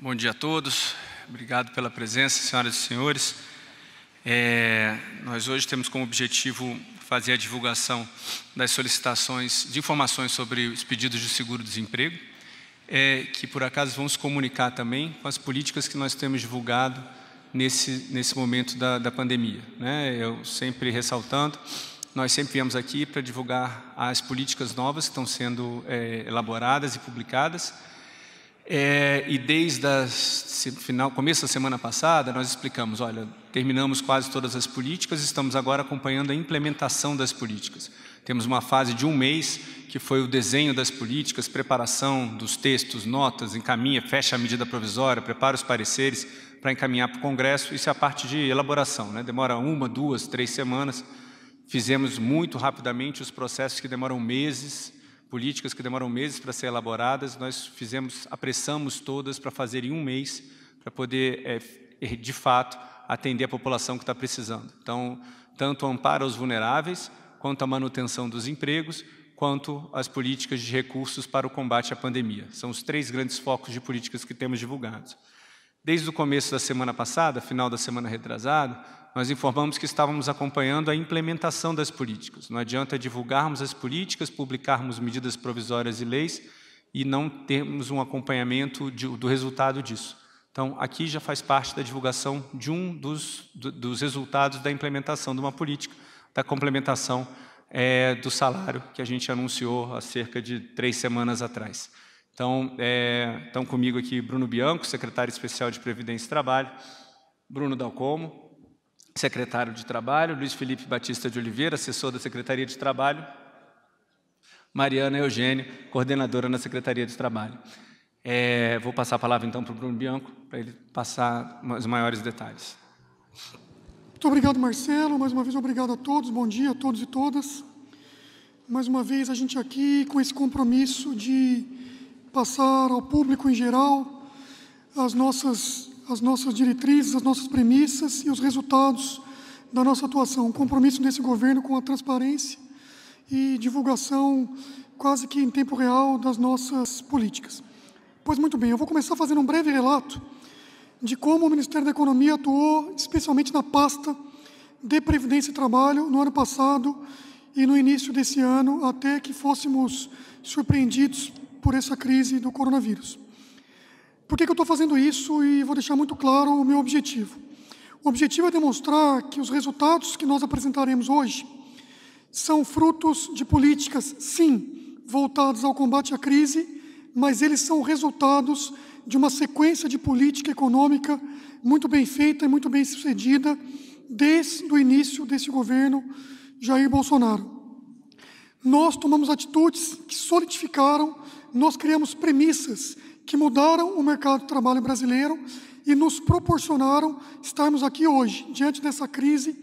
Bom dia a todos, obrigado pela presença, senhoras e senhores. Nós hoje temos como objetivo fazer a divulgação das solicitações de informações sobre os pedidos de seguro-desemprego, que por acaso vão se comunicar também com as políticas que nós temos divulgado nesse momento da pandemia, né? Eu sempre ressaltando, nós sempre viemos aqui para divulgar as políticas novas que estão sendo elaboradas e publicadas. E desde começo da semana passada, nós explicamos, olha, terminamos quase todas as políticas, estamos agora acompanhando a implementação das políticas. Temos uma fase de 1 mês, que foi o desenho das políticas, preparação dos textos, notas, encaminha, fecha a medida provisória, prepara os pareceres para encaminhar para o Congresso. Isso é a parte de elaboração, né? Demora 1, 2, 3 semanas. Fizemos muito rapidamente os processos que demoram meses, políticas que demoram meses para ser elaboradas, nós apressamos todas para fazer em 1 mês, para poder, de fato, atender a população que está precisando. Então, tanto o amparo aos vulneráveis, quanto a manutenção dos empregos, quanto as políticas de recursos para o combate à pandemia. São os 3 grandes focos de políticas que temos divulgados. Desde o começo da semana passada, final da semana retrasada, nós informamos que estávamos acompanhando a implementação das políticas. Não adianta divulgarmos as políticas, publicarmos medidas provisórias e leis e não termos um acompanhamento do resultado disso. Então, aqui já faz parte da divulgação de um dos resultados da implementação de uma política, da complementação do salário que a gente anunciou há cerca de 3 semanas atrás. Então, estão comigo aqui Bruno Bianco, secretário especial de Previdência e Trabalho, Bruno Dalcomo, secretário de Trabalho, Luiz Felipe Batista de Oliveira, assessor da Secretaria de Trabalho, Mariana Eugênio, coordenadora na Secretaria de Trabalho. Vou passar a palavra, então, para o Bruno Bianco, para ele passar os maiores detalhes. Muito obrigado, Marcelo. Mais uma vez, obrigado a todos. Bom dia a todos e todas. Mais uma vez, a gente aqui com esse compromisso de passar ao público em geral as nossas diretrizes, as nossas premissas e os resultados da nossa atuação. O compromisso desse governo com a transparência e divulgação quase que em tempo real das nossas políticas. Pois muito bem, eu vou começar fazendo um breve relato de como o Ministério da Economia atuou, especialmente na pasta de Previdência e Trabalho, no ano passado e no início desse ano, até que fôssemos surpreendidos por essa crise do coronavírus. Por que eu estou fazendo isso? E vou deixar muito claro o meu objetivo. O objetivo é demonstrar que os resultados que nós apresentaremos hoje são frutos de políticas, sim, voltadas ao combate à crise, mas eles são resultados de uma sequência de política econômica muito bem feita e muito bem sucedida desde o início desse governo Jair Bolsonaro. Nós tomamos atitudes que solidificaram, nós criamos premissas que mudaram o mercado de trabalho brasileiro e nos proporcionaram estarmos aqui hoje, diante dessa crise,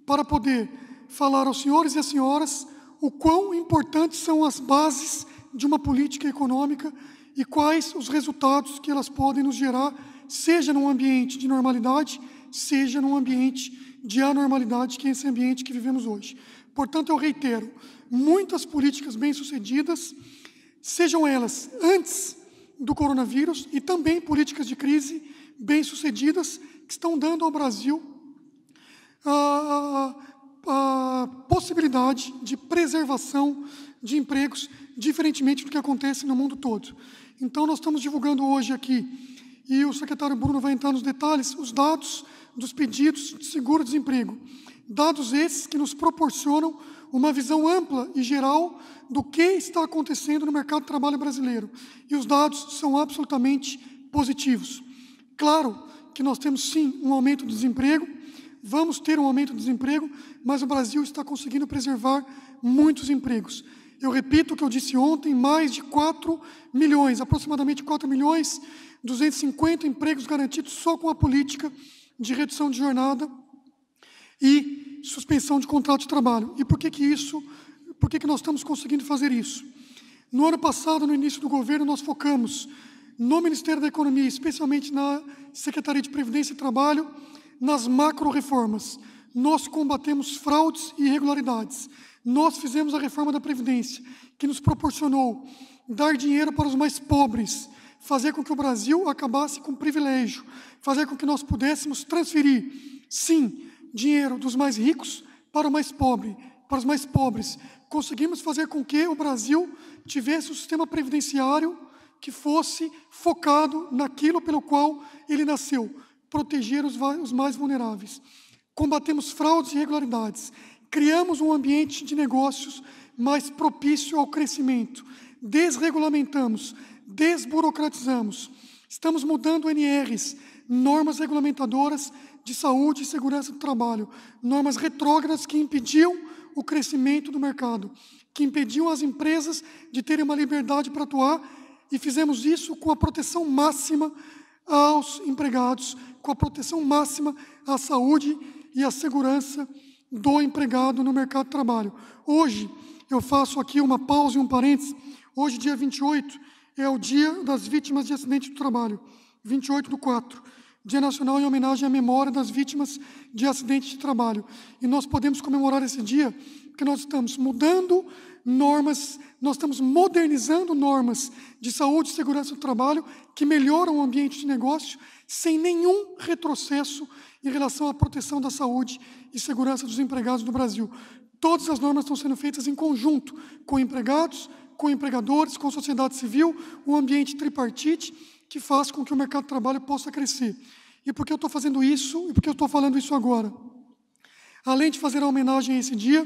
para poder falar aos senhores e às senhoras o quão importantes são as bases de uma política econômica e quais os resultados que elas podem nos gerar, seja num ambiente de normalidade, seja num ambiente de anormalidade, que é esse ambiente que vivemos hoje. Portanto, eu reitero, muitas políticas bem-sucedidas, sejam elas antes do coronavírus e também políticas de crise bem-sucedidas que estão dando ao Brasil a possibilidade de preservação de empregos, diferentemente do que acontece no mundo todo. Então, nós estamos divulgando hoje aqui, e o secretário Bruno vai entrar nos detalhes, os dados dos pedidos de seguro-desemprego. Dados esses que nos proporcionam uma visão ampla e geral do que está acontecendo no mercado de trabalho brasileiro. E os dados são absolutamente positivos. Claro que nós temos, sim, um aumento do desemprego, vamos ter um aumento do desemprego, mas o Brasil está conseguindo preservar muitos empregos. Eu repito o que eu disse ontem, mais de 4 milhões, aproximadamente 4 milhões, 250 empregos garantidos só com a política de redução de jornada e suspensão de contrato de trabalho. E por que nós estamos conseguindo fazer isso? No ano passado, no início do governo, nós focamos no Ministério da Economia, especialmente na Secretaria de Previdência e Trabalho, nas macro-reformas. Nós combatemos fraudes e irregularidades. Nós fizemos a reforma da Previdência, que nos proporcionou dar dinheiro para os mais pobres, fazer com que o Brasil acabasse com o privilégio, fazer com que nós pudéssemos transferir, sim, dinheiro dos mais ricos para os mais pobres. Conseguimos fazer com que o Brasil tivesse um sistema previdenciário que fosse focado naquilo pelo qual ele nasceu, proteger os mais vulneráveis. Combatemos fraudes e irregularidades, criamos um ambiente de negócios mais propício ao crescimento, desregulamentamos, desburocratizamos, estamos mudando NRs, normas regulamentadoras de saúde e segurança do trabalho, normas retrógradas que impediam o crescimento do mercado, que impediam as empresas de terem uma liberdade para atuar, e fizemos isso com a proteção máxima aos empregados, com a proteção máxima à saúde e à segurança do empregado no mercado de trabalho. Hoje, eu faço aqui uma pausa e um parênteses. Hoje, dia 28, é o Dia das Vítimas de Acidente do Trabalho, 28/4, Dia Nacional em homenagem à memória das vítimas de acidente de trabalho. E nós podemos comemorar esse dia porque nós estamos mudando normas, nós estamos modernizando normas de saúde e segurança do trabalho que melhoram o ambiente de negócio sem nenhum retrocesso em relação à proteção da saúde e segurança dos empregados no Brasil. Todas as normas estão sendo feitas em conjunto com empregados, com empregadores, com a sociedade civil, um ambiente tripartite que faz com que o mercado de trabalho possa crescer. E por que eu estou fazendo isso? E por que eu estou falando isso agora? Além de fazer a homenagem a esse dia,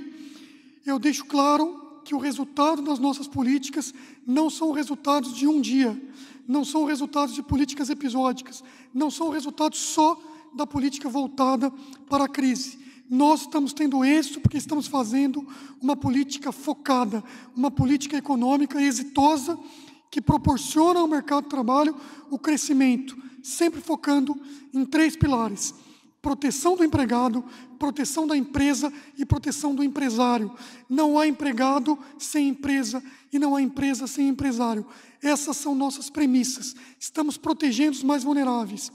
eu deixo claro que o resultado das nossas políticas não são resultados de um dia, não são resultados de políticas episódicas, não são resultados só da política voltada para a crise. Nós estamos tendo êxito porque estamos fazendo uma política focada, uma política econômica exitosa que proporciona ao mercado de trabalho o crescimento, sempre focando em 3 pilares: proteção do empregado, proteção da empresa e proteção do empresário. Não há empregado sem empresa e não há empresa sem empresário. Essas são nossas premissas. Estamos protegendo os mais vulneráveis.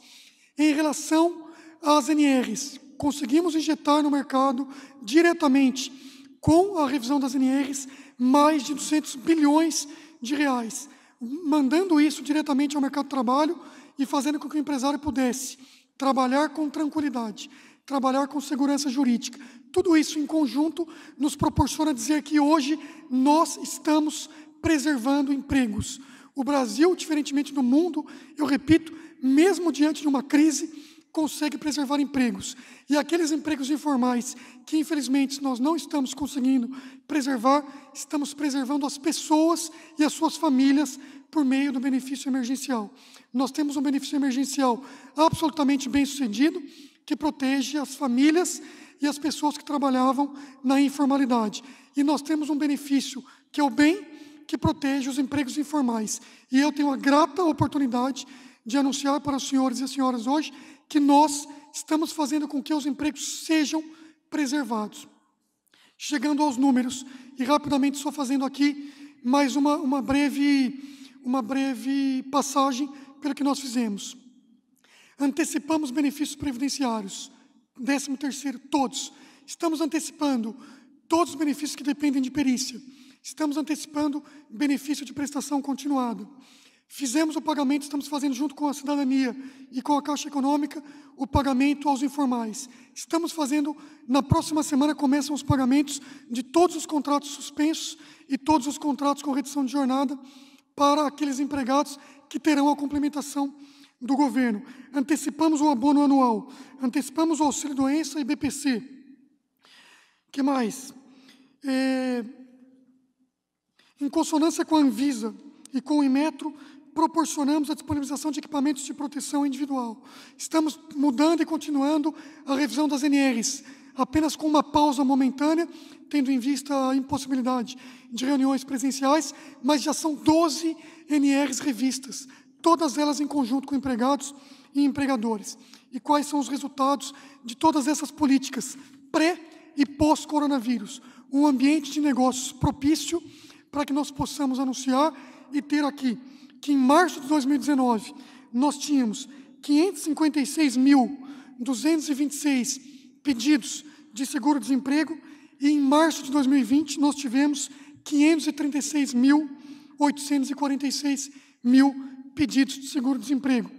Em relação às NRs, conseguimos injetar no mercado diretamente, com a revisão das NRs, mais de 200 bilhões de reais, mandando isso diretamente ao mercado de trabalho e fazendo com que o empresário pudesse trabalhar com tranquilidade, trabalhar com segurança jurídica. Tudo isso em conjunto nos proporciona dizer que hoje nós estamos preservando empregos. O Brasil, diferentemente do mundo, eu repito, mesmo diante de uma crise, consegue preservar empregos. E aqueles empregos informais que, infelizmente, nós não estamos conseguindo preservar, estamos preservando as pessoas e as suas famílias por meio do benefício emergencial. Nós temos um benefício emergencial absolutamente bem-sucedido, que protege as famílias e as pessoas que trabalhavam na informalidade. E nós temos um benefício que é o bem, que protege os empregos informais. E eu tenho a grata oportunidade de anunciar para os senhores e as senhoras hoje que nós estamos fazendo com que os empregos sejam preservados. Chegando aos números, e rapidamente só fazendo aqui mais uma breve passagem pelo que nós fizemos. Antecipamos benefícios previdenciários, 13º, todos. Estamos antecipando todos os benefícios que dependem de perícia. Estamos antecipando benefício de prestação continuada. Fizemos o pagamento, estamos fazendo junto com a cidadania e com a Caixa Econômica, o pagamento aos informais. Estamos fazendo, na próxima semana começam os pagamentos de todos os contratos suspensos e todos os contratos com redução de jornada para aqueles empregados que terão a complementação do governo. Antecipamos o abono anual, antecipamos o auxílio-doença e BPC. O que mais? Em consonância com a Anvisa e com o Inmetro, proporcionamos a disponibilização de equipamentos de proteção individual. Estamos mudando e continuando a revisão das NRs, apenas com uma pausa momentânea, tendo em vista a impossibilidade de reuniões presenciais, mas já são 12 NRs revistas, todas elas em conjunto com empregados e empregadores. E quais são os resultados de todas essas políticas pré- e pós-coronavírus? Um ambiente de negócios propício para que nós possamos anunciar e ter aqui que em março de 2019 nós tínhamos 556.226 pedidos de seguro-desemprego e em março de 2020 nós tivemos 536.846 pedidos de seguro-desemprego.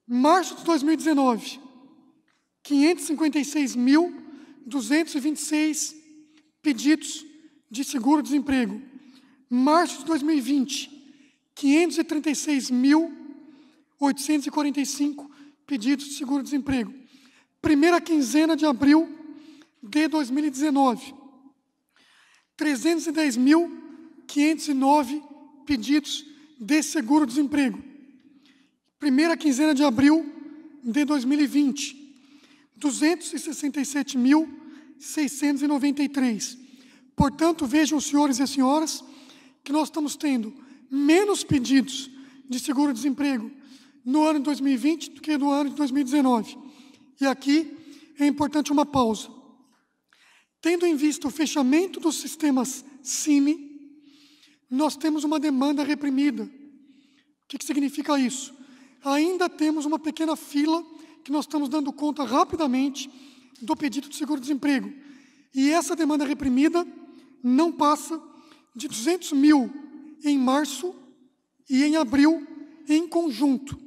Março de 2019, 556.226 pedidos de seguro-desemprego. Março de 2020, 536.845 pedidos de seguro-desemprego. Primeira quinzena de abril de 2019, 310.509 pedidos de seguro-desemprego. Primeira quinzena de abril de 2020, 267.693. Portanto, vejam, senhores e senhoras, que nós estamos tendo menos pedidos de seguro-desemprego no ano de 2020 do que no ano de 2019. E aqui é importante uma pausa. Tendo em vista o fechamento dos sistemas CIMI, nós temos uma demanda reprimida. O que significa isso? Ainda temos uma pequena fila que nós estamos dando conta rapidamente do pedido de seguro-desemprego. E essa demanda reprimida não passa de 200 mil em março e em abril em conjunto.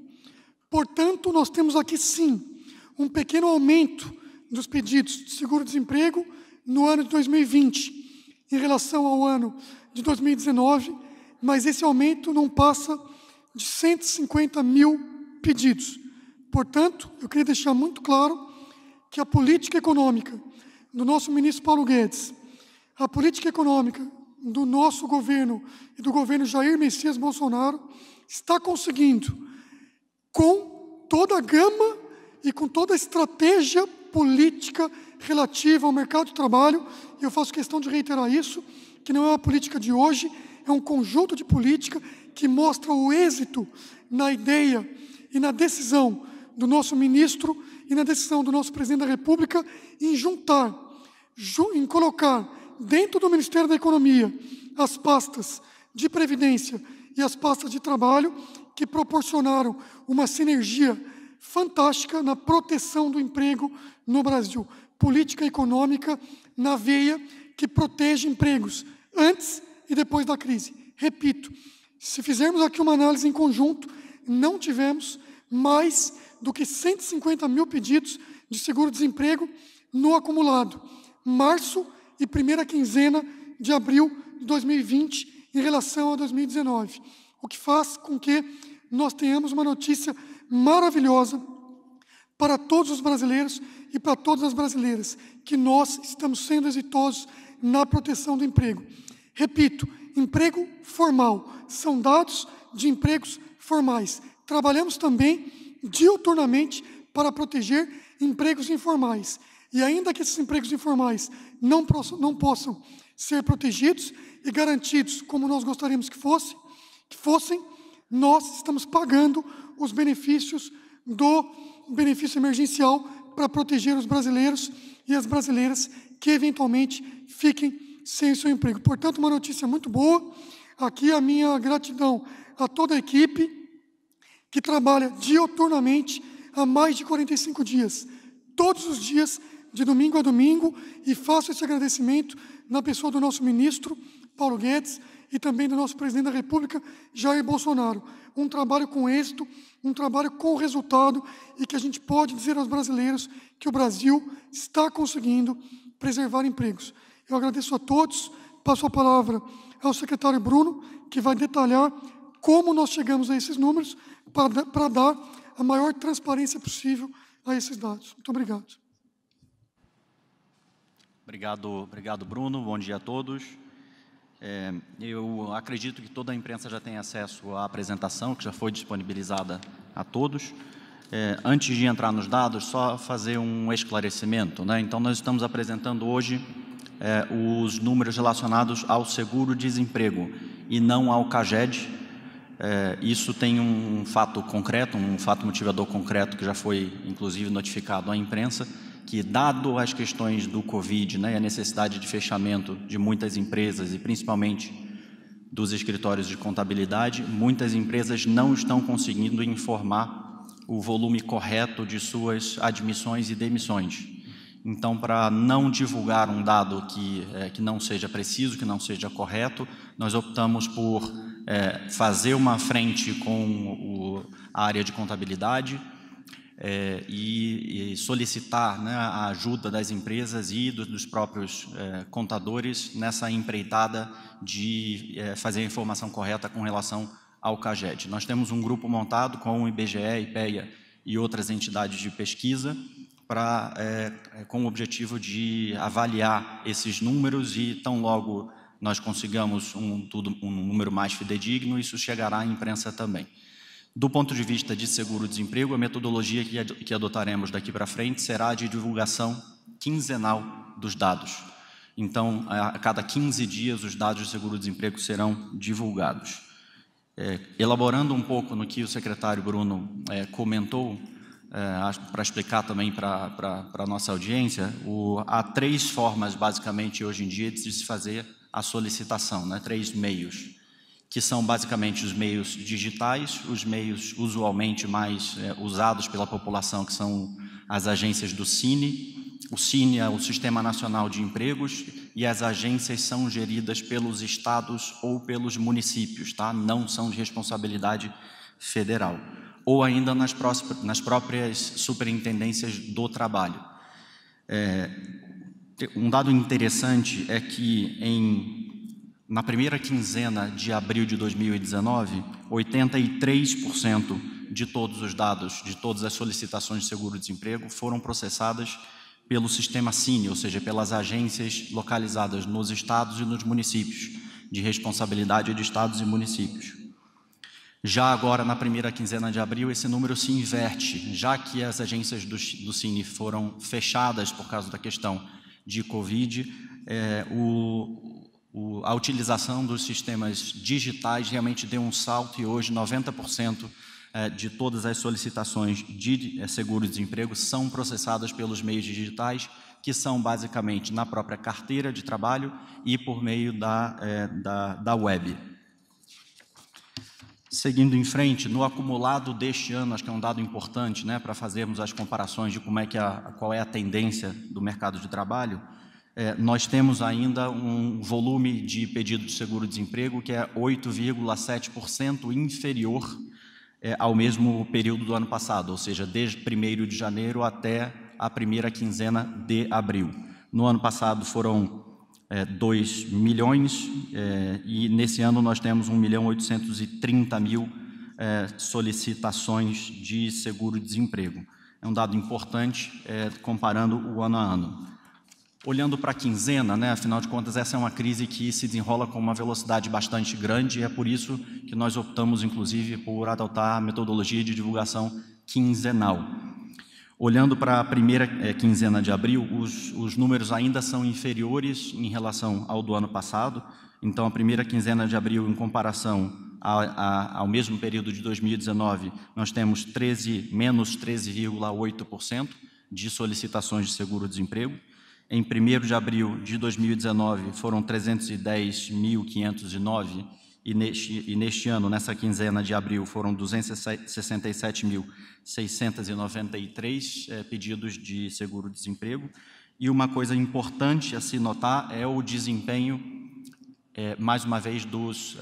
Portanto, nós temos aqui sim um pequeno aumento dos pedidos de seguro-desemprego no ano de 2020 em relação ao ano de 2019, mas esse aumento não passa de 150 mil pedidos. Portanto, eu queria deixar muito claro que a política econômica do nosso ministro Paulo Guedes, a política econômica do nosso governo e do governo Jair Messias Bolsonaro está conseguindo, com toda a gama e com toda a estratégia política relativa ao mercado de trabalho, e eu faço questão de reiterar isso, que não é uma política de hoje, é um conjunto de política que mostra o êxito na ideia e na decisão do nosso ministro e na decisão do nosso presidente da República em juntar, em colocar dentro do Ministério da Economia as pastas de Previdência e as pastas de Trabalho que proporcionaram uma sinergia fantástica na proteção do emprego no Brasil. Política econômica na veia que protege empregos antes e depois da crise. Repito, se fizermos aqui uma análise em conjunto, não tivemos mais do que 150 mil pedidos de seguro-desemprego no acumulado, março e primeira quinzena de abril de 2020 em relação a 2019, o que faz com que nós tenhamos uma notícia maravilhosa para todos os brasileiros e para todas as brasileiras, que nós estamos sendo exitosos na proteção do emprego. Repito, emprego formal, são dados de empregos formais. Trabalhamos também diuturnamente para proteger empregos informais. E ainda que esses empregos informais não possam ser protegidos e garantidos como nós gostaríamos que fossem, nós estamos pagando os benefícios do benefício emergencial para proteger os brasileiros e as brasileiras que eventualmente fiquem sem o seu emprego. Portanto, uma notícia muito boa. Aqui a minha gratidão a toda a equipe que trabalha diuturnamente há mais de 45 dias, todos os dias, de domingo a domingo, e faço esse agradecimento na pessoa do nosso ministro, Paulo Guedes, e também do nosso presidente da República, Jair Bolsonaro. Um trabalho com êxito, um trabalho com resultado, e que a gente pode dizer aos brasileiros que o Brasil está conseguindo preservar empregos. Eu agradeço a todos, passo a palavra ao secretário Bruno, que vai detalhar como nós chegamos a esses números, para dar a maior transparência possível a esses dados. Muito obrigado. Obrigado, Bruno. Bom dia a todos. Eu acredito que toda a imprensa já tem acesso à apresentação, que já foi disponibilizada a todos. Antes de entrar nos dados, só fazer um esclarecimento, né? Então, nós estamos apresentando hoje os números relacionados ao seguro-desemprego e não ao CAGED. Isso tem um fato concreto, um fato motivador concreto que já foi, inclusive, notificado à imprensa, que, dado as questões do Covid, né, e a necessidade de fechamento de muitas empresas, e principalmente dos escritórios de contabilidade, muitas empresas não estão conseguindo informar o volume correto de suas admissões e demissões. Então, para não divulgar um dado que não seja preciso, que não seja correto, nós optamos por fazer uma frente com a área de contabilidade e solicitar, né, a ajuda das empresas e dos próprios contadores nessa empreitada de fazer a informação correta com relação ao CAGED. Nós temos um grupo montado com o IBGE, IPEA e outras entidades de pesquisa com o objetivo de avaliar esses números e, tão logo nós consigamos um número mais fidedigno, isso chegará à imprensa também. Do ponto de vista de seguro-desemprego, a metodologia que adotaremos daqui para frente será a de divulgação quinzenal dos dados. Então, a cada 15 dias, os dados de seguro-desemprego serão divulgados. Elaborando um pouco no que o secretário Bruno comentou, para explicar também para a nossa audiência, há 3 formas, basicamente, hoje em dia, de se fazer a solicitação, né? 3 meios, que são basicamente os meios digitais, os meios usualmente mais usados pela população, que são as agências do CINE. O CINE é o Sistema Nacional de Empregos e as agências são geridas pelos estados ou pelos municípios, tá? Não são de responsabilidade federal. Ou ainda nas próprias superintendências do trabalho. Um dado interessante é que na primeira quinzena de abril de 2019, 83% de todos os dados, de todas as solicitações de seguro-desemprego foram processadas pelo sistema CINE, ou seja, pelas agências localizadas nos estados e nos municípios, de responsabilidade de estados e municípios. Já agora, na primeira quinzena de abril, esse número se inverte, já que as agências do CINE foram fechadas por causa da questão de Covid, a utilização dos sistemas digitais realmente deu um salto e hoje 90% de todas as solicitações de seguro-desemprego são processadas pelos meios digitais, que são basicamente na própria carteira de trabalho e por meio da web. Seguindo em frente, no acumulado deste ano, acho que é um dado importante, né, para fazermos as comparações de qual é a tendência do mercado de trabalho, nós temos ainda um volume de pedido de seguro-desemprego que é 8,7% inferior ao mesmo período do ano passado, ou seja, desde 1º de janeiro até a primeira quinzena de abril. No ano passado foram 2 milhões e nesse ano nós temos 1.830.000 solicitações de seguro-desemprego. É um dado importante comparando o ano a ano. Olhando para a quinzena, né, afinal de contas, essa é uma crise que se desenrola com uma velocidade bastante grande e é por isso que nós optamos, inclusive, por adotar a metodologia de divulgação quinzenal. Olhando para a primeira quinzena de abril, os números ainda são inferiores em relação ao do ano passado. Então, a primeira quinzena de abril, em comparação ao mesmo período de 2019, nós temos menos 13,8% de solicitações de seguro-desemprego. Em 1º de abril de 2019, foram 310.509 e neste ano, nessa quinzena de abril, foram 267.693 pedidos de seguro-desemprego. E uma coisa importante a se notar é o desempenho, mais uma vez, dos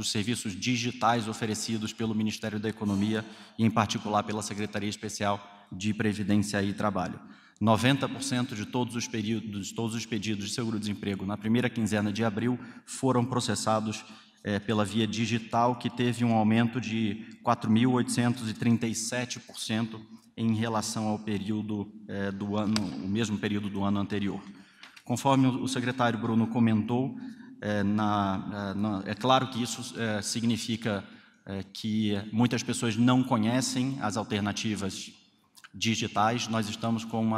serviços digitais oferecidos pelo Ministério da Economia e, em particular, pela Secretaria Especial de Previdência e Trabalho. 90% de todos os pedidos de seguro-desemprego na primeira quinzena de abril foram processados pela via digital, que teve um aumento de 4.837% em relação ao período o mesmo período do ano anterior. Conforme o secretário Bruno comentou, é claro que isso significa que muitas pessoas não conhecem as alternativas digitais. Nós estamos com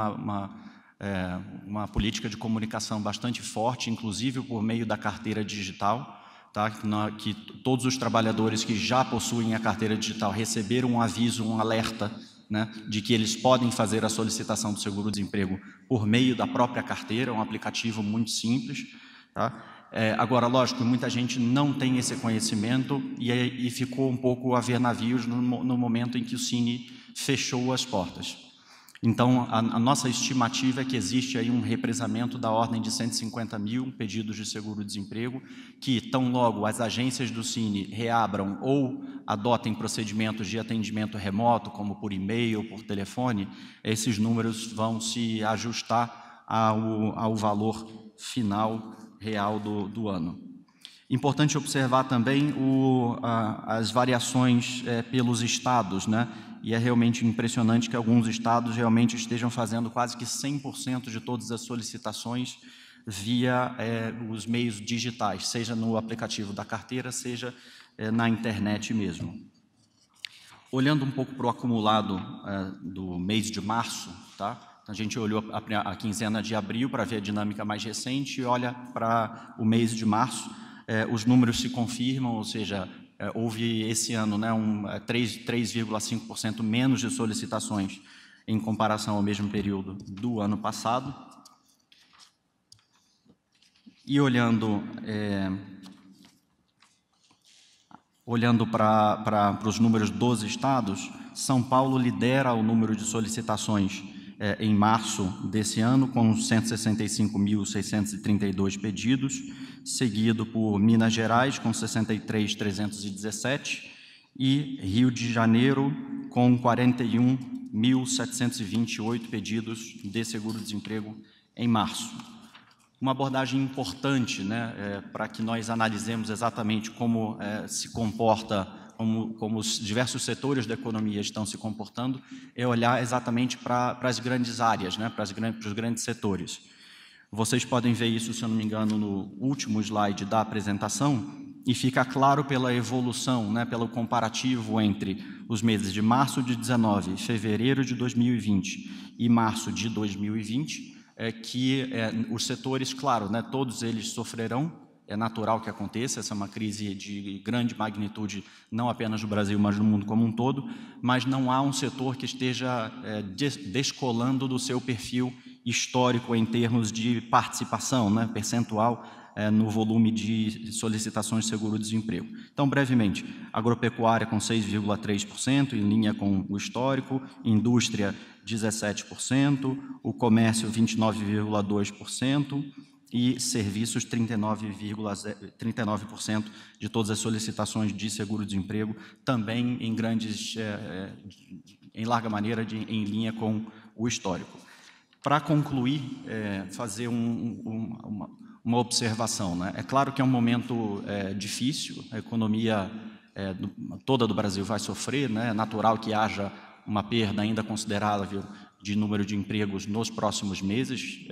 uma política de comunicação bastante forte, inclusive por meio da carteira digital, tá? Que todos os trabalhadores que já possuem a carteira digital receberam um aviso, um alerta, né, de que eles podem fazer a solicitação do seguro-desemprego por meio da própria carteira, um aplicativo muito simples, tá? Agora, lógico, muita gente não tem esse conhecimento e ficou um pouco a ver navios no momento em que o CINE fechou as portas. Então, a nossa estimativa é que existe aí um represamento da ordem de 150 mil pedidos de seguro-desemprego, que tão logo as agências do Cine reabram ou adotem procedimentos de atendimento remoto, como por e-mail, por telefone, esses números vão se ajustar ao valor final real do ano. Importante observar também as variações pelos estados, né? E é realmente impressionante que alguns estados realmente estejam fazendo quase que 100% de todas as solicitações via os meios digitais, seja no aplicativo da carteira, seja na internet mesmo. Olhando um pouco para o acumulado do mês de março, tá? A gente olhou a quinzena de abril para ver a dinâmica mais recente e olha para o mês de março, os números se confirmam, ou seja, houve esse ano, né, 3,5% menos de solicitações em comparação ao mesmo período do ano passado. E olhando para os números dos estados, São Paulo lidera o número de solicitações em março desse ano, com 165.632 pedidos, seguido por Minas Gerais, com 63.317, e Rio de Janeiro, com 41.728 pedidos de seguro-desemprego em março. Uma abordagem importante, né, para que nós analisemos exatamente como se comporta, como os diversos setores da economia estão se comportando, é olhar exatamente para as grandes áreas, né, para os grandes setores. Vocês podem ver isso, se eu não me engano, no último slide da apresentação, e fica claro pela evolução, né, pelo comparativo entre os meses de março de 19, fevereiro de 2020 e março de 2020, que os setores, claro, né, todos eles sofrerão, é natural que aconteça, essa é uma crise de grande magnitude, não apenas no Brasil, mas no mundo como um todo, mas não há um setor que esteja descolando do seu perfil histórico em termos de participação, né, percentual, no volume de solicitações de seguro-desemprego. Então, brevemente, agropecuária com 6,3%, em linha com o histórico, indústria 17%, o comércio 29,2%, e serviços 39% de todas as solicitações de seguro-desemprego, também em larga maneira em linha com o histórico. Para concluir, fazer uma observação, né? É claro que é um momento difícil, a economia toda do Brasil vai sofrer, né? É natural que haja uma perda ainda considerável de número de empregos nos próximos meses.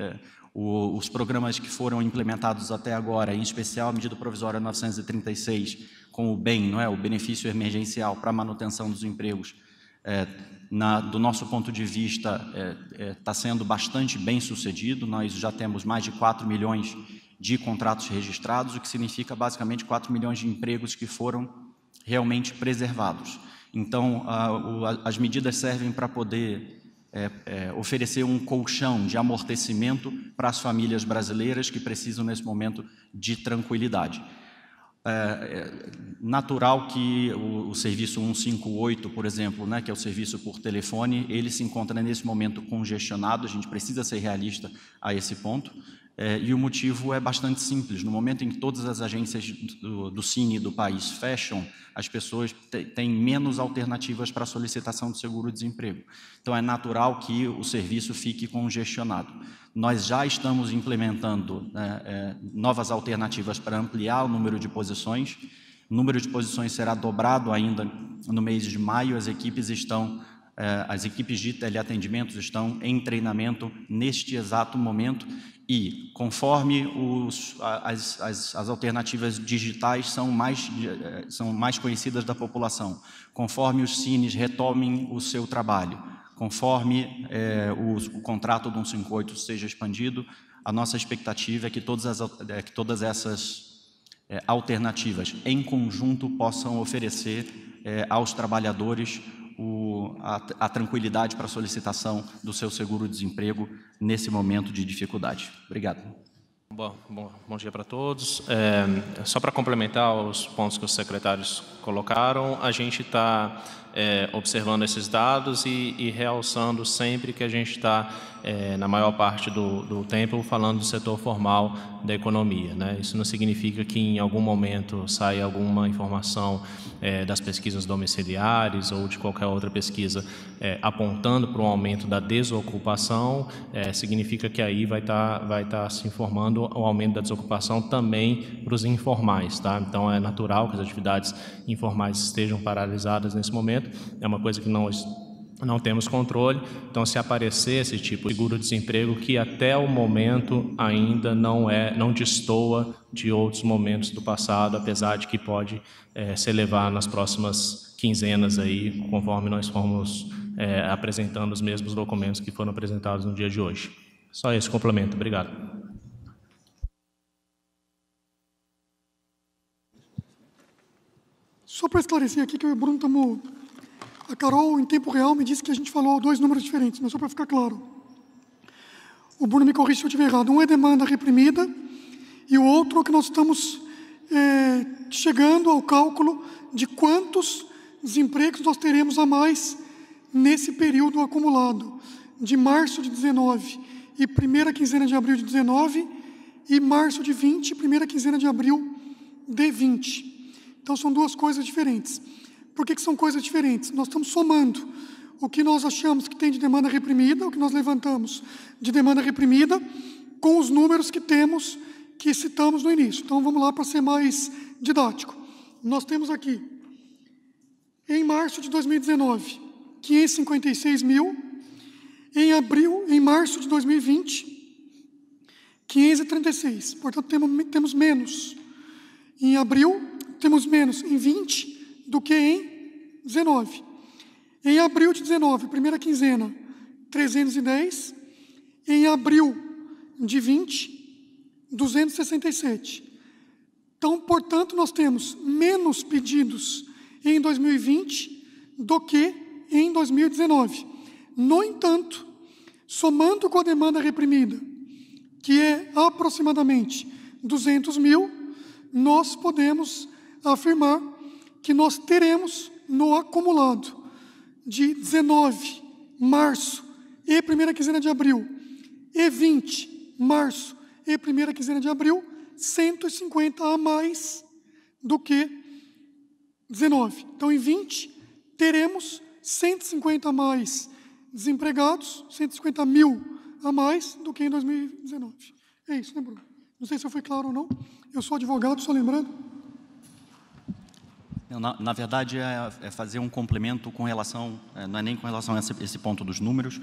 Os programas que foram implementados até agora, em especial a medida provisória 936, com o BEM, não é? O benefício emergencial para a manutenção dos empregos, do nosso ponto de vista, está sendo bastante bem sucedido. Nós já temos mais de 4 milhões de contratos registrados, o que significa basicamente 4 milhões de empregos que foram realmente preservados. Então, as medidas servem para poder oferecer um colchão de amortecimento para as famílias brasileiras que precisam, nesse momento, de tranquilidade. Natural que o serviço 158, por exemplo, né, que é o serviço por telefone, ele se encontra nesse momento congestionado, a gente precisa ser realista a esse ponto, e o motivo é bastante simples. No momento em que todas as agências do Cine do país fecham, as pessoas têm menos alternativas para a solicitação de seguro-desemprego. Então, é natural que o serviço fique congestionado. Nós já estamos implementando novas alternativas para ampliar o número de posições. O número de posições será dobrado ainda no mês de maio. As equipes de teleatendimentos estão em treinamento neste exato momento e, conforme as alternativas digitais são mais conhecidas da população, conforme os cines retomem o seu trabalho, conforme o contrato do 158 seja expandido, a nossa expectativa é que todas essas alternativas em conjunto possam oferecer aos trabalhadores a tranquilidade para a solicitação do seu seguro-desemprego nesse momento de dificuldade. Obrigado. Bom dia para todos. Só para complementar os pontos que os secretários colocaram, a gente está observando esses dados e realçando sempre que a gente está, na maior parte do tempo, falando do setor formal da economia, né? Isso não significa que em algum momento saia alguma informação das pesquisas domiciliares ou de qualquer outra pesquisa apontando para um aumento da desocupação, significa que aí vai estar se informando o aumento da desocupação também para os informais, tá? Então é natural que as atividades informais estejam paralisadas nesse momento, é uma coisa que não temos controle. Então, se aparecer esse tipo de seguro-desemprego que até o momento ainda não destoa de outros momentos do passado, apesar de que pode se elevar nas próximas quinzenas aí, conforme nós formos apresentando os mesmos documentos que foram apresentados no dia de hoje. Só esse complemento. Obrigado. Só para esclarecer aqui que o Bruno tomou... A Carol, em tempo real, me disse que a gente falou 2 números diferentes, mas só para ficar claro. O Bruno me corrige se eu estiver errado. Um é demanda reprimida e o outro é que nós estamos chegando ao cálculo de quantos desempregos nós teremos a mais nesse período acumulado, de março de 19 e primeira quinzena de abril de 19 e março de 20 e primeira quinzena de abril de 20. Então, são 2 coisas diferentes. Por que são coisas diferentes? Nós estamos somando o que nós achamos que tem de demanda reprimida, o que nós levantamos de demanda reprimida, com os números que temos, que citamos no início. Então, vamos lá para ser mais didático. Nós temos aqui, em março de 2019, 556 mil. Em março de 2020, 536. Portanto, temos menos. Em abril, temos menos em 20 do que em 19. Em abril de 19, primeira quinzena, 310. Em abril de 20, 267. Então, portanto, nós temos menos pedidos em 2020 do que em 2019. No entanto, somando com a demanda reprimida, que é aproximadamente 200 mil, nós podemos afirmar que nós teremos no acumulado de 19, março e primeira quinzena de abril, e 20, março e primeira quinzena de abril, 150 a mais do que 19. Então, em 20, teremos 150 a mais desempregados, 150 mil a mais do que em 2019. É isso, né, Bruno? Não sei se eu fui claro ou não. Eu sou advogado, só lembrando. Na verdade, é fazer um complemento com relação, não é nem com relação a esse ponto dos números,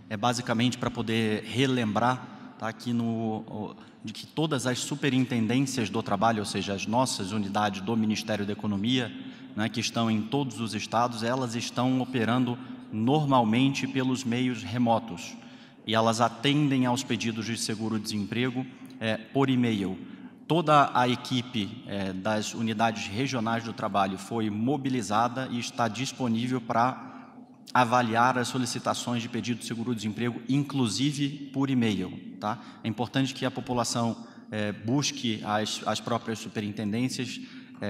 é basicamente para poder relembrar, tá, de que todas as superintendências do trabalho, ou seja, as nossas unidades do Ministério da Economia, né, que estão em todos os estados, elas estão operando normalmente pelos meios remotos e elas atendem aos pedidos de seguro-desemprego por e-mail. Toda a equipe das unidades regionais do trabalho foi mobilizada e está disponível para avaliar as solicitações de pedido de seguro-desemprego, inclusive por e-mail. Tá? É importante que a população busque as próprias superintendências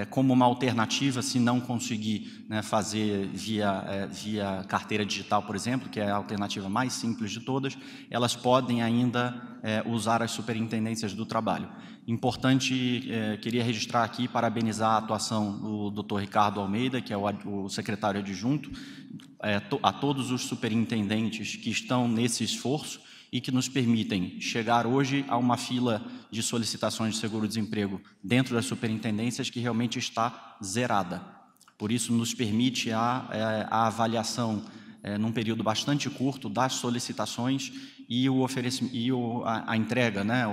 como uma alternativa, se não conseguir, né, fazer via carteira digital, por exemplo, que é a alternativa mais simples de todas, elas podem ainda usar as superintendências do trabalho. Importante, queria registrar aqui e parabenizar a atuação do Dr. Ricardo Almeida, que é o secretário adjunto, a todos os superintendentes que estão nesse esforço e que nos permitem chegar hoje a uma fila de solicitações de seguro-desemprego dentro das superintendências que realmente está zerada. Por isso, nos permite a avaliação num período bastante curto das solicitações e a entrega, né,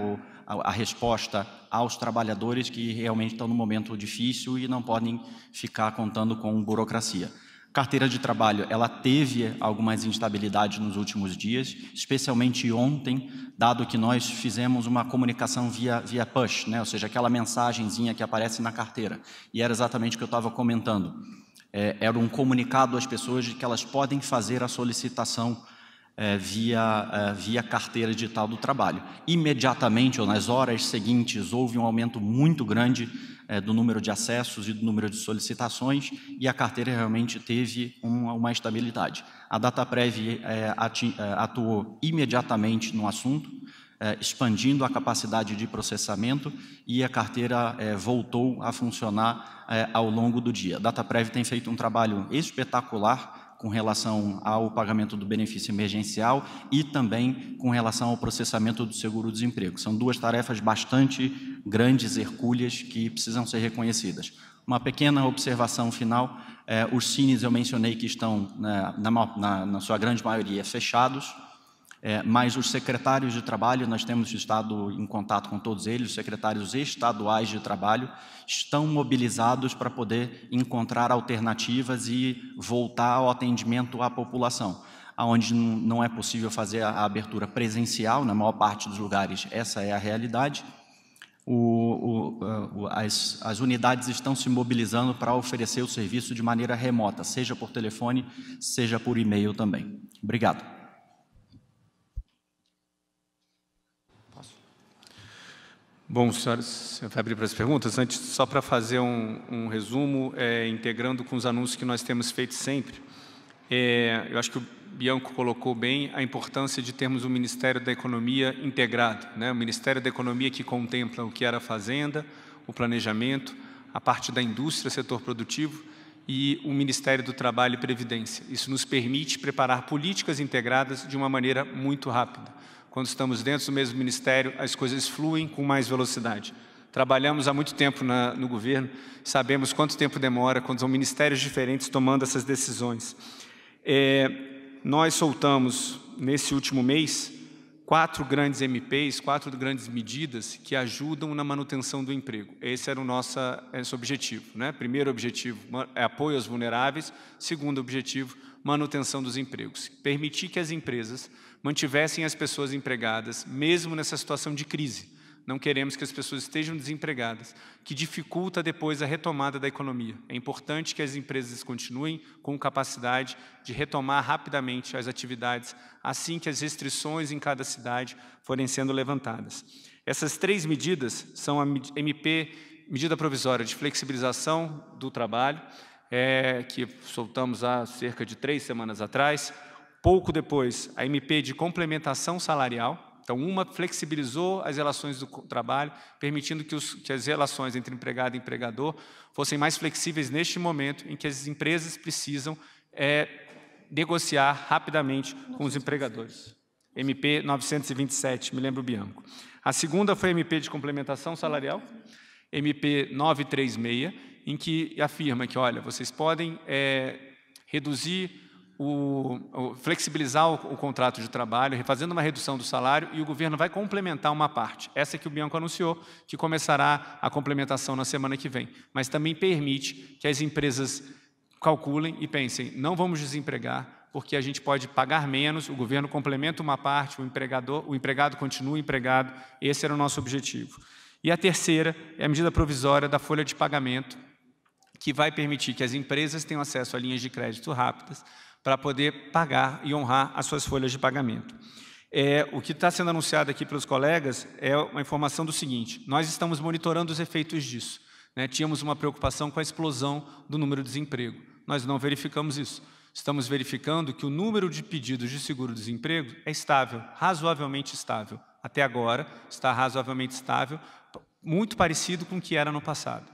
a resposta aos trabalhadores que realmente estão num momento difícil e não podem ficar contando com burocracia. Carteira de trabalho, ela teve algumas instabilidades nos últimos dias, especialmente ontem, dado que nós fizemos uma comunicação via push, né? Ou seja, aquela mensagenzinha que aparece na carteira. E era exatamente o que eu estava comentando. Era um comunicado às pessoas de que elas podem fazer a solicitação via carteira digital do trabalho. Imediatamente, ou nas horas seguintes, houve um aumento muito grande do número de acessos e do número de solicitações, e a carteira realmente teve uma estabilidade. A Dataprev atuou imediatamente no assunto, expandindo a capacidade de processamento, e a carteira voltou a funcionar ao longo do dia. A Dataprev tem feito um trabalho espetacular com relação ao pagamento do benefício emergencial e também com relação ao processamento do seguro-desemprego. São duas tarefas bastante grandes, hercúleas, que precisam ser reconhecidas. Uma pequena observação final, os CINES eu mencionei que estão, na sua grande maioria, fechados, mas os secretários de trabalho, nós temos estado em contato com todos eles, os secretários estaduais de trabalho estão mobilizados para poder encontrar alternativas e voltar ao atendimento à população. Onde não é possível fazer a abertura presencial, na maior parte dos lugares essa é a realidade, as unidades estão se mobilizando para oferecer o serviço de maneira remota, seja por telefone, seja por e-mail também. Obrigado. Bom, senhores, vai abrir para as perguntas. Antes, só para fazer um resumo, integrando com os anúncios que nós temos feito sempre, eu acho que o Bianco colocou bem a importância de termos um Ministério da Economia integrado, né? O Ministério da Economia que contempla o que era a fazenda, o planejamento, a parte da indústria, setor produtivo, e o Ministério do Trabalho e Previdência. Isso nos permite preparar políticas integradas de uma maneira muito rápida. Quando estamos dentro do mesmo ministério, as coisas fluem com mais velocidade. Trabalhamos há muito tempo no governo, sabemos quanto tempo demora, quando são ministérios diferentes tomando essas decisões. Nós soltamos, nesse último mês, 4 grandes MPs, 4 grandes medidas que ajudam na manutenção do emprego. Esse era o nosso objetivo, né? Primeiro objetivo é apoio aos vulneráveis, segundo objetivo, manutenção dos empregos. Permitir que as empresas mantivessem as pessoas empregadas, mesmo nessa situação de crise. Não queremos que as pessoas estejam desempregadas, que dificulta depois a retomada da economia. É importante que as empresas continuem com capacidade de retomar rapidamente as atividades, assim que as restrições em cada cidade forem sendo levantadas. Essas 3 medidas são a medida provisória de flexibilização do trabalho, que soltamos há cerca de 3 semanas atrás. Pouco depois, a MP de complementação salarial. Então, uma flexibilizou as relações do trabalho, permitindo que as relações entre empregado e empregador fossem mais flexíveis neste momento em que as empresas precisam negociar rapidamente com os empregadores. MP 927, me lembro, Bianco. A segunda foi a MP de complementação salarial, MP 936, em que afirma que, olha, vocês podem flexibilizar o contrato de trabalho, fazendo uma redução do salário, e o governo vai complementar uma parte. Essa que o Bianco anunciou, que começará a complementação na semana que vem. Mas também permite que as empresas calculem e pensem, não vamos desempregar, porque a gente pode pagar menos, o governo complementa uma parte, o empregado continua empregado. Esse era o nosso objetivo. E a terceira é a medida provisória da folha de pagamento, que vai permitir que as empresas tenham acesso a linhas de crédito rápidas, para poder pagar e honrar as suas folhas de pagamento. O que está sendo anunciado aqui pelos colegas é uma informação do seguinte: nós estamos monitorando os efeitos disso. Né? Tínhamos uma preocupação com a explosão do número de desemprego. Nós não verificamos isso. Estamos verificando que o número de pedidos de seguro-desemprego é estável, razoavelmente estável. Até agora está razoavelmente estável, muito parecido com o que era no passado.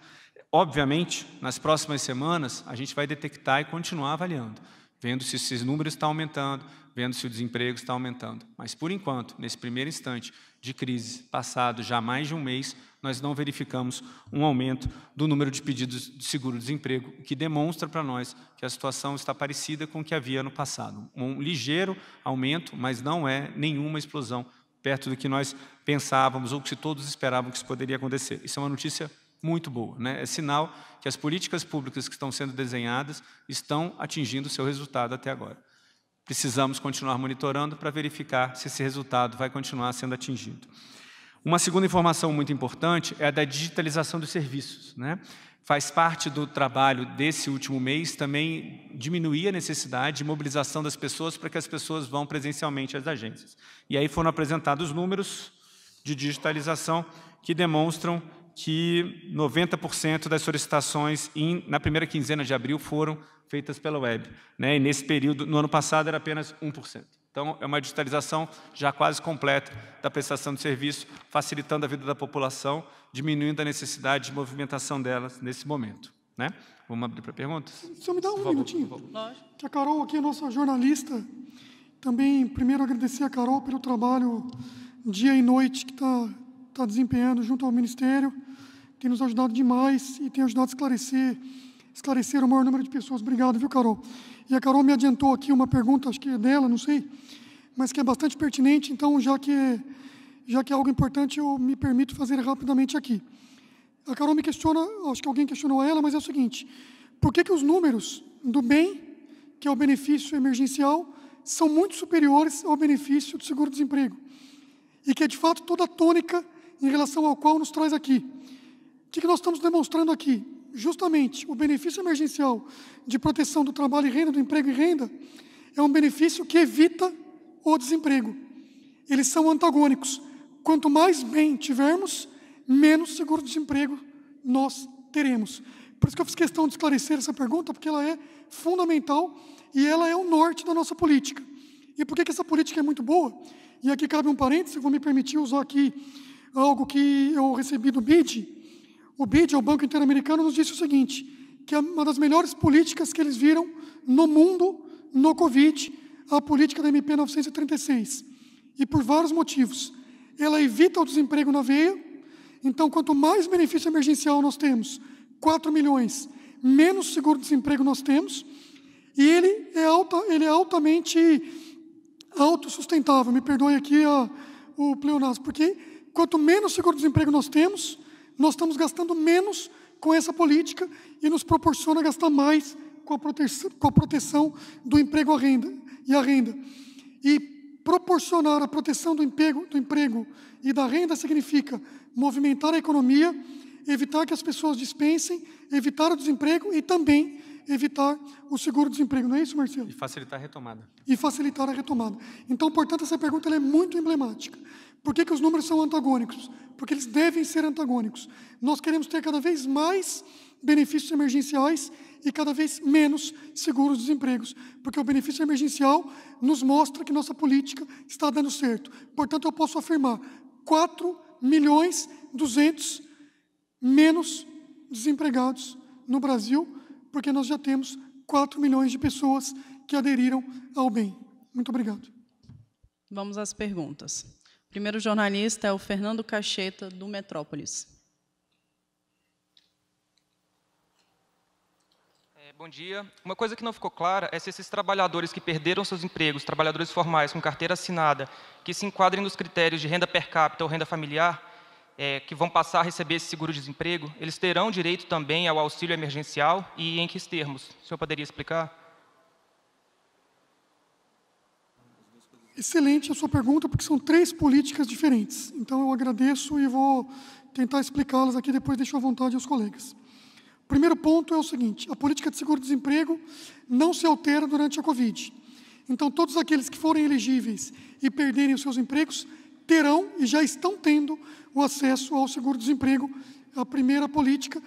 Obviamente, nas próximas semanas, a gente vai detectar e continuar avaliando, vendo se esses números estão aumentando, vendo se o desemprego está aumentando. Mas, por enquanto, nesse primeiro instante de crise, passado já mais de um mês, nós não verificamos um aumento do número de pedidos de seguro-desemprego, o que demonstra para nós que a situação está parecida com o que havia no passado. Um ligeiro aumento, mas não é nenhuma explosão perto do que nós pensávamos ou que todos esperavam que isso poderia acontecer. Isso é uma notícia muito boa, né? É sinal que as políticas públicas que estão sendo desenhadas estão atingindo o seu resultado até agora. Precisamos continuar monitorando para verificar se esse resultado vai continuar sendo atingido. Uma segunda informação muito importante é a da digitalização dos serviços, né? Faz parte do trabalho desse último mês também diminuir a necessidade de mobilização das pessoas para que as pessoas vão presencialmente às agências. E aí foram apresentados números de digitalização que demonstram que 90% das solicitações na primeira quinzena de abril foram feitas pela web, né? E nesse período, no ano passado, era apenas 1%. Então, é uma digitalização já quase completa da prestação de serviço, facilitando a vida da população, diminuindo a necessidade de movimentação delas nesse momento, né? Vamos abrir para perguntas? Só me dá um minutinho. Que a Carol aqui, a nossa jornalista, também, primeiro, agradecer a Carol pelo trabalho dia e noite que está desempenhando junto ao Ministério, tem nos ajudado demais e tem ajudado a esclarecer o maior número de pessoas. Obrigado, viu, Carol? E a Carol me adiantou aqui uma pergunta, acho que é dela, não sei, mas que é bastante pertinente, então, já que é algo importante, eu me permito fazer rapidamente aqui. A Carol me questiona, acho que alguém questionou ela, mas é o seguinte: por que os números do bem, que é o benefício emergencial, são muito superiores ao benefício do seguro-desemprego? E que é, de fato, toda a tônica em relação ao qual nos traz aqui. O que nós estamos demonstrando aqui? Justamente, o benefício emergencial de proteção do trabalho e renda, do emprego e renda, é um benefício que evita o desemprego. Eles são antagônicos. Quanto mais bem tivermos, menos seguro-desemprego nós teremos. Por isso que eu fiz questão de esclarecer essa pergunta, porque ela é fundamental e ela é o norte da nossa política. E por que essa política é muito boa? E aqui cabe um parênteses, vou me permitir usar aqui algo que eu recebi do BID. O BID, o Banco Interamericano, nos disse o seguinte, que é uma das melhores políticas que eles viram no mundo, no Covid, a política da MP 936. E por vários motivos. Ela evita o desemprego na veia. Então, quanto mais benefício emergencial nós temos, 4 milhões, menos seguro-desemprego nós temos. E ele é altamente autossustentável. Me perdoe aqui o pleonasmo, porque quanto menos seguro-desemprego nós temos, nós estamos gastando menos com essa política e nos proporciona gastar mais com a proteção do emprego e a renda. E proporcionar a proteção do emprego e da renda significa movimentar a economia, evitar que as pessoas dispensem, evitar o desemprego e também evitar o seguro-desemprego. Não é isso, Marcelo? E facilitar a retomada. E facilitar a retomada. Então, portanto, essa pergunta ela é muito emblemática. Por que os números são antagônicos? Porque eles devem ser antagônicos. Nós queremos ter cada vez mais benefícios emergenciais e cada vez menos seguros-desempregos, porque o benefício emergencial nos mostra que nossa política está dando certo. Portanto, eu posso afirmar 4.200.000 menos desempregados no Brasil, porque nós já temos 4 milhões de pessoas que aderiram ao bem. Muito obrigado. Vamos às perguntas. O primeiro jornalista é o Fernando Cacheta, do Metrópolis. Bom dia. Uma coisa que não ficou clara é se esses trabalhadores que perderam seus empregos, trabalhadores formais com carteira assinada, que se enquadrem nos critérios de renda per capita ou renda familiar, que vão passar a receber esse seguro-desemprego, eles terão direito também ao auxílio emergencial e em que termos? O senhor poderia explicar? Excelente a sua pergunta, porque são 3 políticas diferentes. Então, eu agradeço e vou tentar explicá-las aqui, depois deixo à vontade aos colegas. O primeiro ponto é o seguinte: a política de seguro-desemprego não se altera durante a Covid. Então, todos aqueles que forem elegíveis e perderem os seus empregos terão e já estão tendo o acesso ao seguro-desemprego, a primeira política,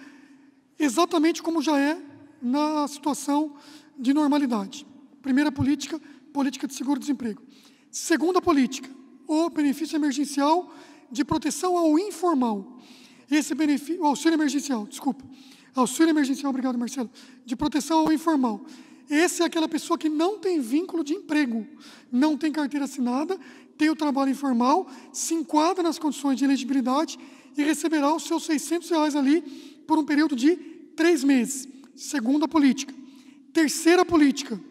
exatamente como já é na situação de normalidade. Primeira política, política de seguro-desemprego. Segunda política, o benefício emergencial de proteção ao informal. Esse benefício, o auxílio emergencial, desculpa. Auxílio emergencial, obrigado, Marcelo, de proteção ao informal. Esse é aquela pessoa que não tem vínculo de emprego, não tem carteira assinada, tem o trabalho informal, se enquadra nas condições de elegibilidade e receberá os seus R$600 ali por um período de 3 meses. Segunda política. Terceira política,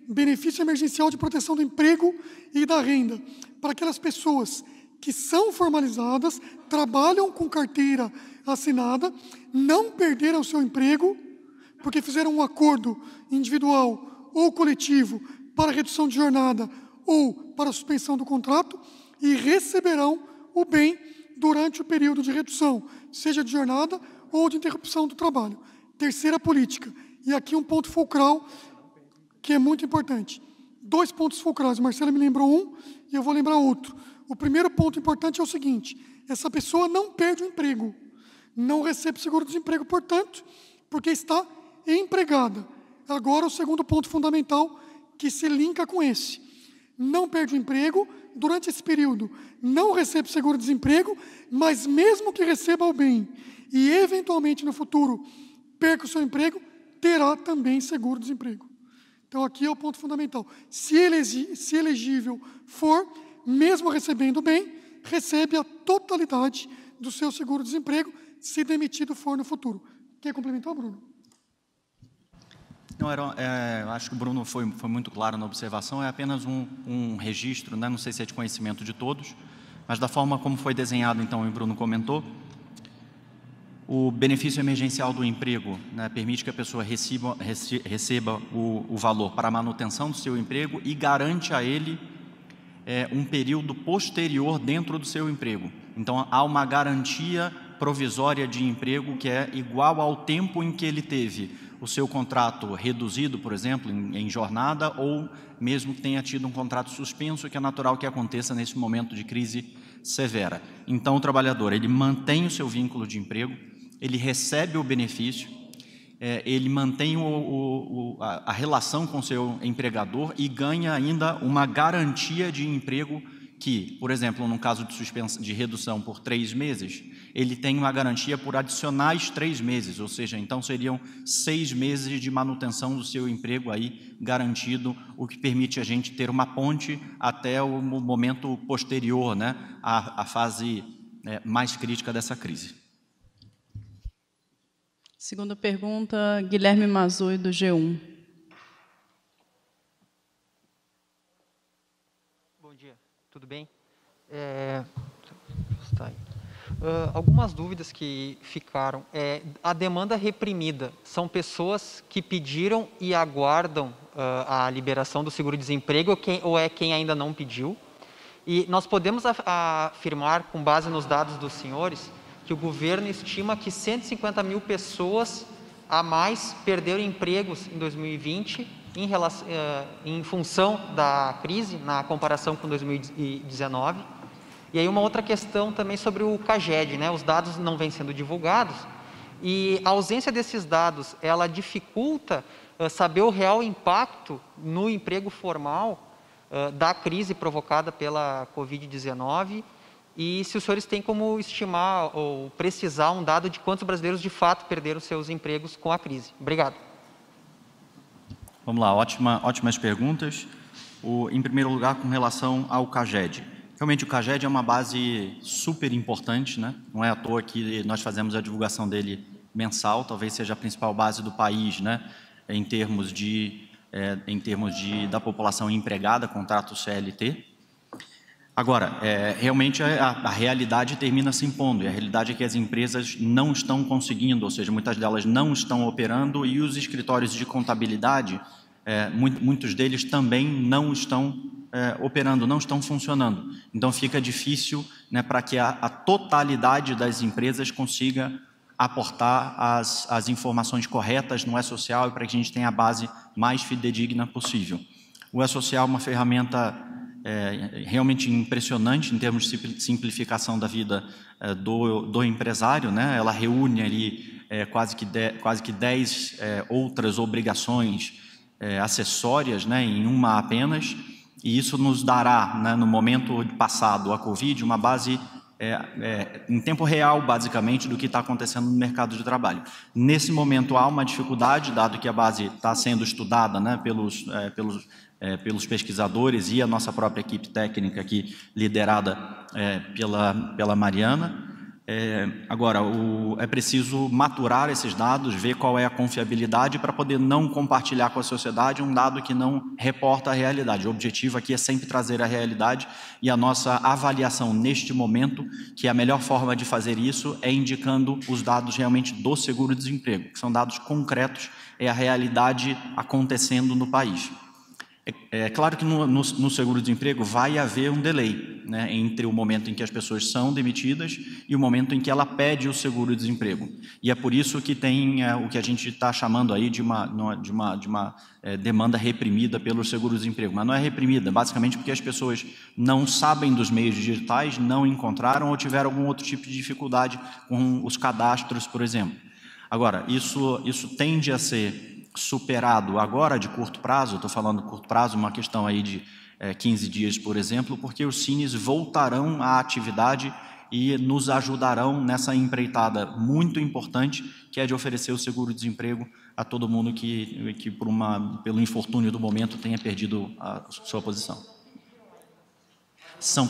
benefício emergencial de proteção do emprego e da renda, para aquelas pessoas que são formalizadas, trabalham com carteira assinada, não perderam o seu emprego, porque fizeram um acordo individual ou coletivo para redução de jornada ou para suspensão do contrato, e receberão o bem durante o período de redução, seja de jornada ou de interrupção do trabalho. Terceira política, e aqui um ponto fulcral que é muito importante. 2 pontos fulcrais, Marcela me lembrou um e eu vou lembrar outro. O primeiro ponto importante é o seguinte: essa pessoa não perde o emprego, não recebe seguro-desemprego, portanto, porque está empregada. Agora, o segundo ponto fundamental que se linka com esse: não perde o emprego, durante esse período não recebe seguro-desemprego, mas mesmo que receba o bem e, eventualmente, no futuro, perca o seu emprego, terá também seguro-desemprego. Então, aqui é o ponto fundamental. Se elegível for, mesmo recebendo bem, recebe a totalidade do seu seguro-desemprego, se demitido for no futuro. Quer complementar, Bruno? Não, acho que o Bruno foi muito claro na observação, é apenas um registro, né? Não sei se é de conhecimento de todos, mas da forma como foi desenhado, então, e o Bruno comentou, o benefício emergencial do emprego, né, permite que a pessoa receba o valor para a manutenção do seu emprego e garante a ele um período posterior dentro do seu emprego. Então, há uma garantia provisória de emprego que é igual ao tempo em que ele teve o seu contrato reduzido, por exemplo, em jornada, ou mesmo que tenha tido um contrato suspenso, que é natural que aconteça nesse momento de crise severa. Então, o trabalhador, ele mantém o seu vínculo de emprego, ele recebe o benefício, ele mantém a relação com o seu empregador e ganha ainda uma garantia de emprego que, por exemplo, no caso de redução por 3 meses, ele tem uma garantia por adicionais 3 meses, ou seja, então seriam 6 meses de manutenção do seu emprego aí garantido, o que permite a gente ter uma ponte até o momento posterior, né, à fase mais crítica dessa crise. Segunda pergunta, Guilherme Mazui, do G1. Bom dia, tudo bem? Algumas dúvidas que ficaram. A demanda reprimida são pessoas que pediram e aguardam a liberação do seguro-desemprego ou é quem ainda não pediu? E nós podemos afirmar, com base nos dados dos senhores, que o governo estima que 150 mil pessoas a mais perderam empregos em 2020 em função da crise, na comparação com 2019. E aí uma outra questão também sobre o CAGED, né? Os dados não vêm sendo divulgados e a ausência desses dados, ela dificulta saber o real impacto no emprego formal da crise provocada pela Covid-19 e se os senhores têm como estimar ou precisar um dado de quantos brasileiros de fato perderam seus empregos com a crise. Obrigado. Vamos lá, ótimas perguntas. Em primeiro lugar, com relação ao CAGED. Realmente o CAGED é uma base super importante, né? Não é à toa que nós fazemos a divulgação dele mensal, talvez seja a principal base do país, né? Em termos da população empregada, contrato CLT. Agora, realmente a realidade termina se impondo, e a realidade é que as empresas não estão conseguindo, ou seja, muitas delas não estão operando, e os escritórios de contabilidade, muitos deles também não estão operando, não estão funcionando. Então, fica difícil, né, para que a totalidade das empresas consiga aportar as informações corretas no E-Social e para que a gente tenha a base mais fidedigna possível. O E-Social é uma ferramenta realmente impressionante em termos de simplificação da vida do empresário, né? Ela reúne ali quase que 10 outras obrigações acessórias, né, em uma apenas, e isso nos dará, né, no momento passado a Covid, uma base em tempo real, basicamente, do que está acontecendo no mercado de trabalho. Nesse momento há uma dificuldade, dado que a base está sendo estudada, né, pelos pesquisadores e a nossa própria equipe técnica aqui, liderada pela Mariana. Agora, é preciso maturar esses dados, ver qual é a confiabilidade para poder não compartilhar com a sociedade um dado que não reporta a realidade. O objetivo aqui é sempre trazer a realidade e a nossa avaliação neste momento, que a melhor forma de fazer isso é indicando os dados realmente do seguro-desemprego, que são dados concretos, é a realidade acontecendo no país. É claro que no seguro-desemprego vai haver um delay, né, entre o momento em que as pessoas são demitidas e o momento em que ela pede o seguro-desemprego. E é por isso que tem o que a gente está chamando aí de uma demanda reprimida pelo seguro-desemprego. Mas não é reprimida, basicamente porque as pessoas não sabem dos meios digitais, não encontraram ou tiveram algum outro tipo de dificuldade com os cadastros, por exemplo. Agora, isso tende a ser superado agora de curto prazo, estou falando de curto prazo, uma questão aí de 15 dias, por exemplo, porque os Cines voltarão à atividade e nos ajudarão nessa empreitada muito importante, que é de oferecer o seguro-desemprego a todo mundo que pelo infortúnio do momento tenha perdido a sua posição. São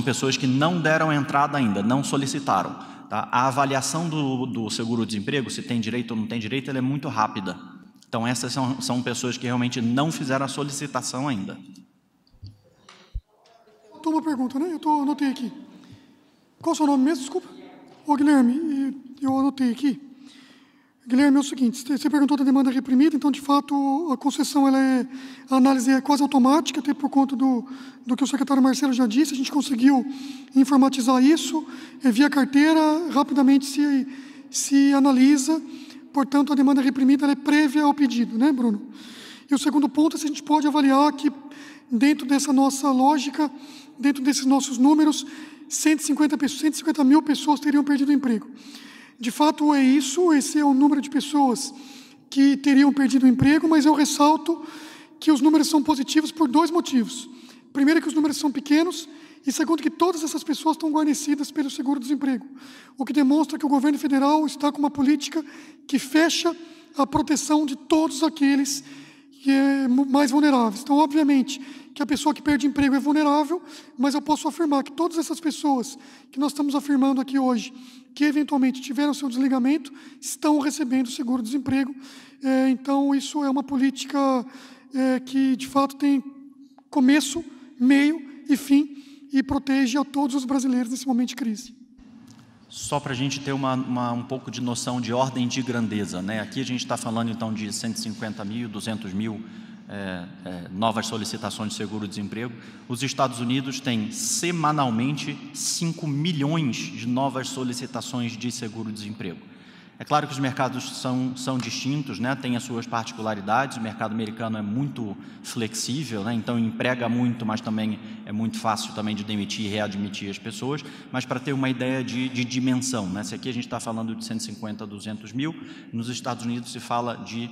pessoas que não deram entrada ainda, não solicitaram. Tá? A avaliação do seguro-desemprego, se tem direito ou não tem direito, ela é muito rápida. Então, essas são pessoas que realmente não fizeram a solicitação ainda. Tem uma pergunta, né? Eu anotei aqui. Qual é o seu nome mesmo? Desculpa. Ô, Guilherme, eu anotei aqui. Guilherme, é o seguinte, você perguntou da demanda reprimida, então, de fato, a concessão, a análise é quase automática, até por conta do que o secretário Marcelo já disse, a gente conseguiu informatizar isso, via carteira, rapidamente se analisa. Portanto, a demanda reprimida ela é prévia ao pedido, né, Bruno? E o segundo ponto é se a gente pode avaliar que, dentro dessa nossa lógica, dentro desses nossos números, 150 mil pessoas teriam perdido o emprego. De fato, é isso, esse é o número de pessoas que teriam perdido o emprego, mas eu ressalto que os números são positivos por dois motivos. Primeiro, que os números são pequenos, e segundo, que todas essas pessoas estão guarnecidas pelo seguro-desemprego, o que demonstra que o governo federal está com uma política que fecha a proteção de todos aqueles mais vulneráveis. Então, obviamente, que a pessoa que perde emprego é vulnerável, mas eu posso afirmar que todas essas pessoas que nós estamos afirmando aqui hoje, que eventualmente tiveram seu desligamento, estão recebendo seguro-desemprego. Então, isso é uma política que, de fato, tem começo, meio e fim, e protege a todos os brasileiros nesse momento de crise. Só para a gente ter um pouco de noção de ordem de grandeza, né? Aqui a gente está falando então de 150 mil, 200 mil novas solicitações de seguro-desemprego. Os Estados Unidos têm semanalmente 5 milhões de novas solicitações de seguro-desemprego. É claro que os mercados são distintos, né? Tem as suas particularidades. O mercado americano é muito flexível, né? Então emprega muito, mas também é muito fácil também de demitir e readmitir as pessoas. Mas para ter uma ideia de dimensão, né? Se aqui a gente está falando de 150 a 200 mil, nos Estados Unidos se fala de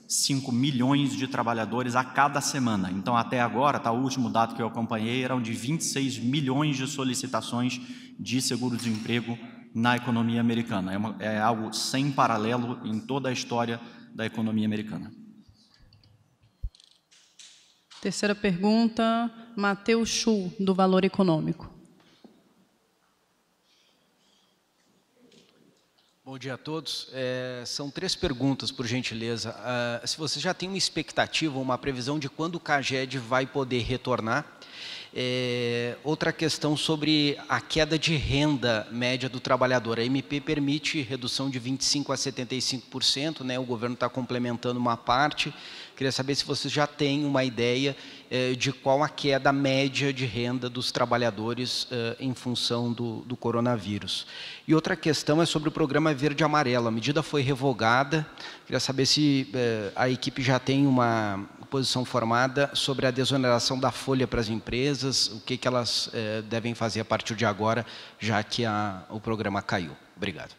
5 milhões de trabalhadores a cada semana. Então, até agora, o último dado que eu acompanhei, eram de 26 milhões de solicitações de seguro-desemprego na economia americana. É algo sem paralelo em toda a história da economia americana. Terceira pergunta, Matheus Chu, do Valor Econômico. Bom dia a todos. São 3 perguntas, por gentileza. Se você já tem uma expectativa, uma previsão de quando o CAGED vai poder retornar. Outra questão sobre a queda de renda média do trabalhador. A MP permite redução de 25% a 75%, né? O governo está complementando uma parte. Queria saber se você já tem uma ideia de qual a queda média de renda dos trabalhadores em função do coronavírus. E outra questão é sobre o programa Verde e Amarelo. A medida foi revogada. Queria saber se a equipe já tem uma posição formada sobre a desoneração da folha para as empresas, o que elas devem fazer a partir de agora, já que o programa caiu. Obrigado.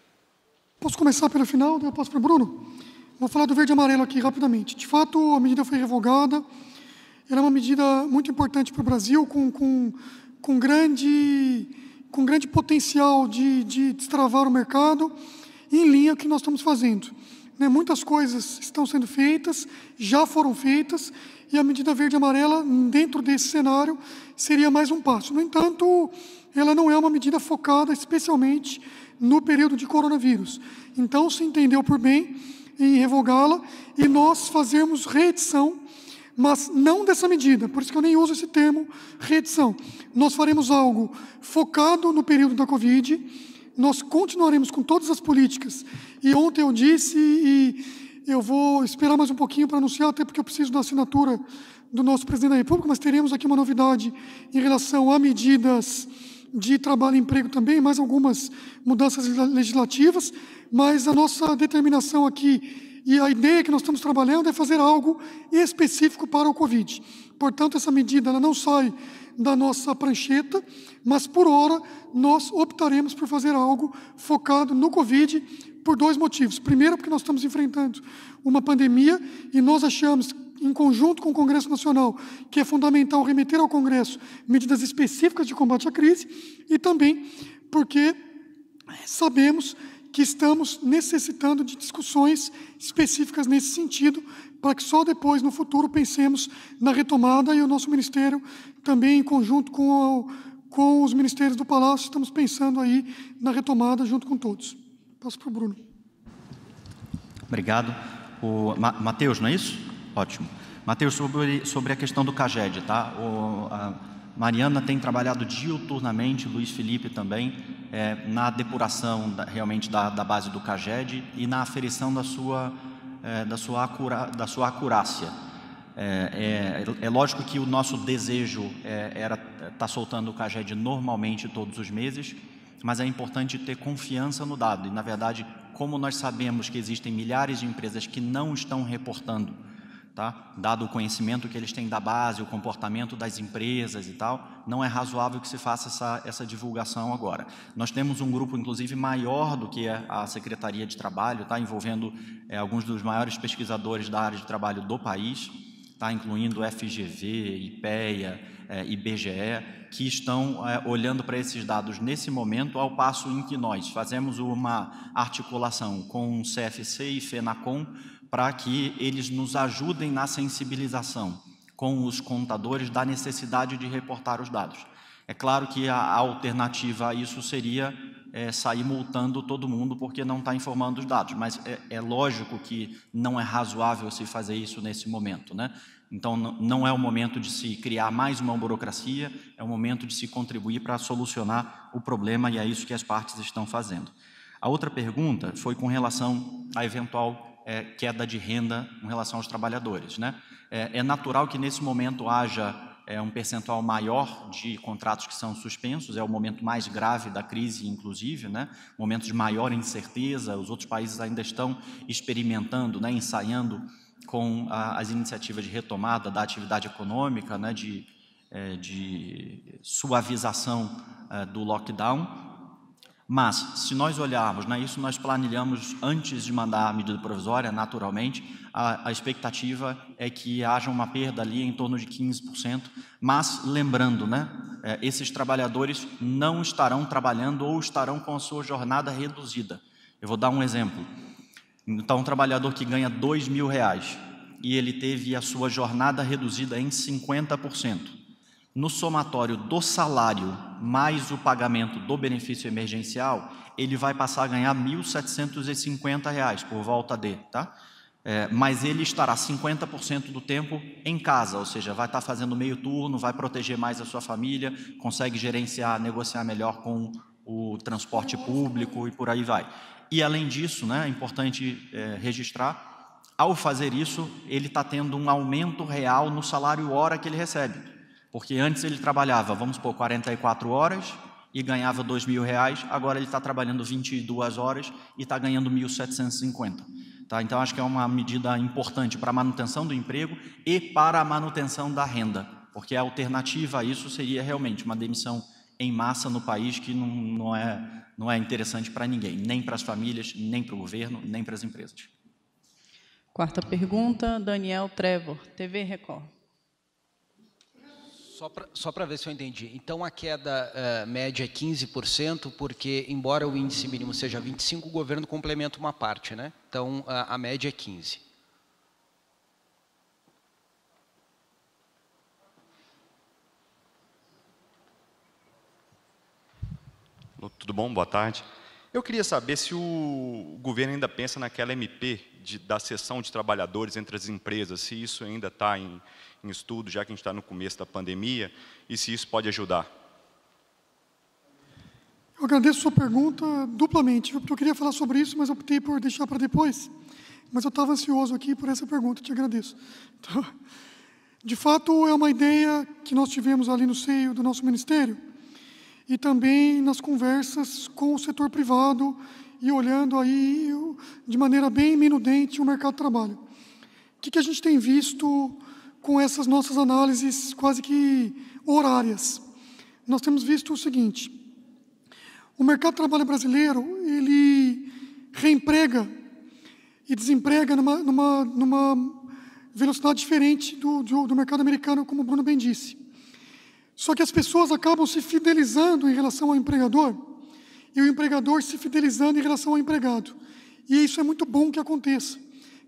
Posso começar pelo final, daí eu passo para o Bruno? Vou falar do verde e amarelo aqui rapidamente. De fato, a medida foi revogada. Ela é uma medida muito importante para o Brasil, com grande potencial de destravar o mercado, em linha com o que nós estamos fazendo. Muitas coisas estão sendo feitas, já foram feitas, e a medida verde e amarela, dentro desse cenário, seria mais um passo. No entanto, ela não é uma medida focada especialmente no período de coronavírus. Então, se entendeu por bem em revogá-la e nós fazermos reedição, mas não dessa medida, por isso que eu nem uso esse termo reedição. Nós faremos algo focado no período da Covid, nós continuaremos com todas as políticas, e ontem eu disse, e eu vou esperar mais um pouquinho para anunciar, até porque eu preciso da assinatura do nosso presidente da República, mas teremos aqui uma novidade em relação a medidas de trabalho e emprego também, mais algumas mudanças legislativas, mas a nossa determinação aqui e a ideia que nós estamos trabalhando é fazer algo específico para o Covid. Portanto, essa medida ela não sai da nossa prancheta, mas por hora nós optaremos por fazer algo focado no Covid por dois motivos. Primeiro, porque nós estamos enfrentando uma pandemia e nós achamos, em conjunto com o Congresso Nacional, que é fundamental remeter ao Congresso medidas específicas de combate à crise, e também porque sabemos que estamos necessitando de discussões específicas nesse sentido, para que só depois, no futuro, pensemos na retomada, e o nosso Ministério também, em conjunto com os Ministérios do Palácio, estamos pensando aí na retomada junto com todos. Passo para o Bruno. Obrigado. O Matheus, não é isso? Ótimo. Matheus, sobre a questão do CAGED, tá? A Mariana tem trabalhado diuturnamente, Luiz Felipe também, na depuração realmente da base do CAGED e na aferição da sua acurácia. É lógico que o nosso desejo era estar soltando o CAGED normalmente todos os meses, mas é importante ter confiança no dado. E, na verdade, como nós sabemos que existem milhares de empresas que não estão reportando, tá? Dado o conhecimento que eles têm da base, o comportamento das empresas e tal, não é razoável que se faça essa divulgação agora. Nós temos um grupo, inclusive, maior do que a Secretaria de Trabalho, tá? Envolvendo alguns dos maiores pesquisadores da área de trabalho do país, tá? Incluindo FGV, IPEA, IBGE, que estão olhando para esses dados nesse momento, ao passo em que nós fazemos uma articulação com o CFC e FENACOM para que eles nos ajudem na sensibilização com os contadores da necessidade de reportar os dados. É claro que a alternativa a isso seria sair multando todo mundo porque não está informando os dados, mas é lógico que não é razoável se fazer isso nesse momento, né? Então, não é o momento de se criar mais uma burocracia, é o momento de se contribuir para solucionar o problema, e é isso que as partes estão fazendo. A outra pergunta foi com relação à eventual queda de renda em relação aos trabalhadores, né? É natural que nesse momento haja um percentual maior de contratos que são suspensos, é o momento mais grave da crise, inclusive, né? Momento de maior incerteza, os outros países ainda estão experimentando, né? Ensaiando com as iniciativas de retomada da atividade econômica, né? De suavização do lockdown. Mas, se nós olharmos, né, isso nós planilhamos antes de mandar a medida provisória, naturalmente, a expectativa é que haja uma perda ali em torno de 15%, mas lembrando, né, esses trabalhadores não estarão trabalhando ou estarão com a sua jornada reduzida. Eu vou dar um exemplo. Então, um trabalhador que ganha R$2.000 e ele teve a sua jornada reduzida em 50%. No somatório do salário mais o pagamento do benefício emergencial, ele vai passar a ganhar R$1.750 por volta de, tá? Mas ele estará 50% do tempo em casa, ou seja, vai estar fazendo meio turno, vai proteger mais a sua família, consegue gerenciar, negociar melhor com o transporte público e por aí vai. E além disso, né, é importante registrar, ao fazer isso, ele está tendo um aumento real no salário hora que ele recebe. Porque antes ele trabalhava, vamos supor, 44 horas e ganhava R$2.000, agora ele está trabalhando 22 horas e está ganhando R$1.750. Tá? Então, acho que é uma medida importante para a manutenção do emprego e para a manutenção da renda, porque a alternativa a isso seria realmente uma demissão em massa no país que não é interessante para ninguém, nem para as famílias, nem para o governo, nem para as empresas. Quarta pergunta, Daniel Trevor, TV Record. Só para ver se eu entendi. Então, a queda média é 15%, porque, embora o índice mínimo seja 25%, o governo complementa uma parte, né? Então, a média é 15%. Tudo bom? Boa tarde. Eu queria saber se o governo ainda pensa naquela MP da cessão de trabalhadores entre as empresas, se isso ainda está em estudo, já que a gente está no começo da pandemia, e se isso pode ajudar. Eu agradeço a sua pergunta duplamente, porque eu queria falar sobre isso, mas optei por deixar para depois. Mas eu estava ansioso aqui por essa pergunta, te agradeço. Então, De fato, é uma ideia que nós tivemos ali no seio do nosso ministério e também nas conversas com o setor privado e olhando aí de maneira bem minudente o mercado de trabalho. O que a gente tem visto com essas nossas análises quase que horárias? Nós temos visto o seguinte: o mercado de trabalho brasileiro, ele reemprega e desemprega numa velocidade diferente do mercado americano, como o Bruno bem disse. Só que as pessoas acabam se fidelizando em relação ao empregador e o empregador se fidelizando em relação ao empregado. E isso é muito bom que aconteça.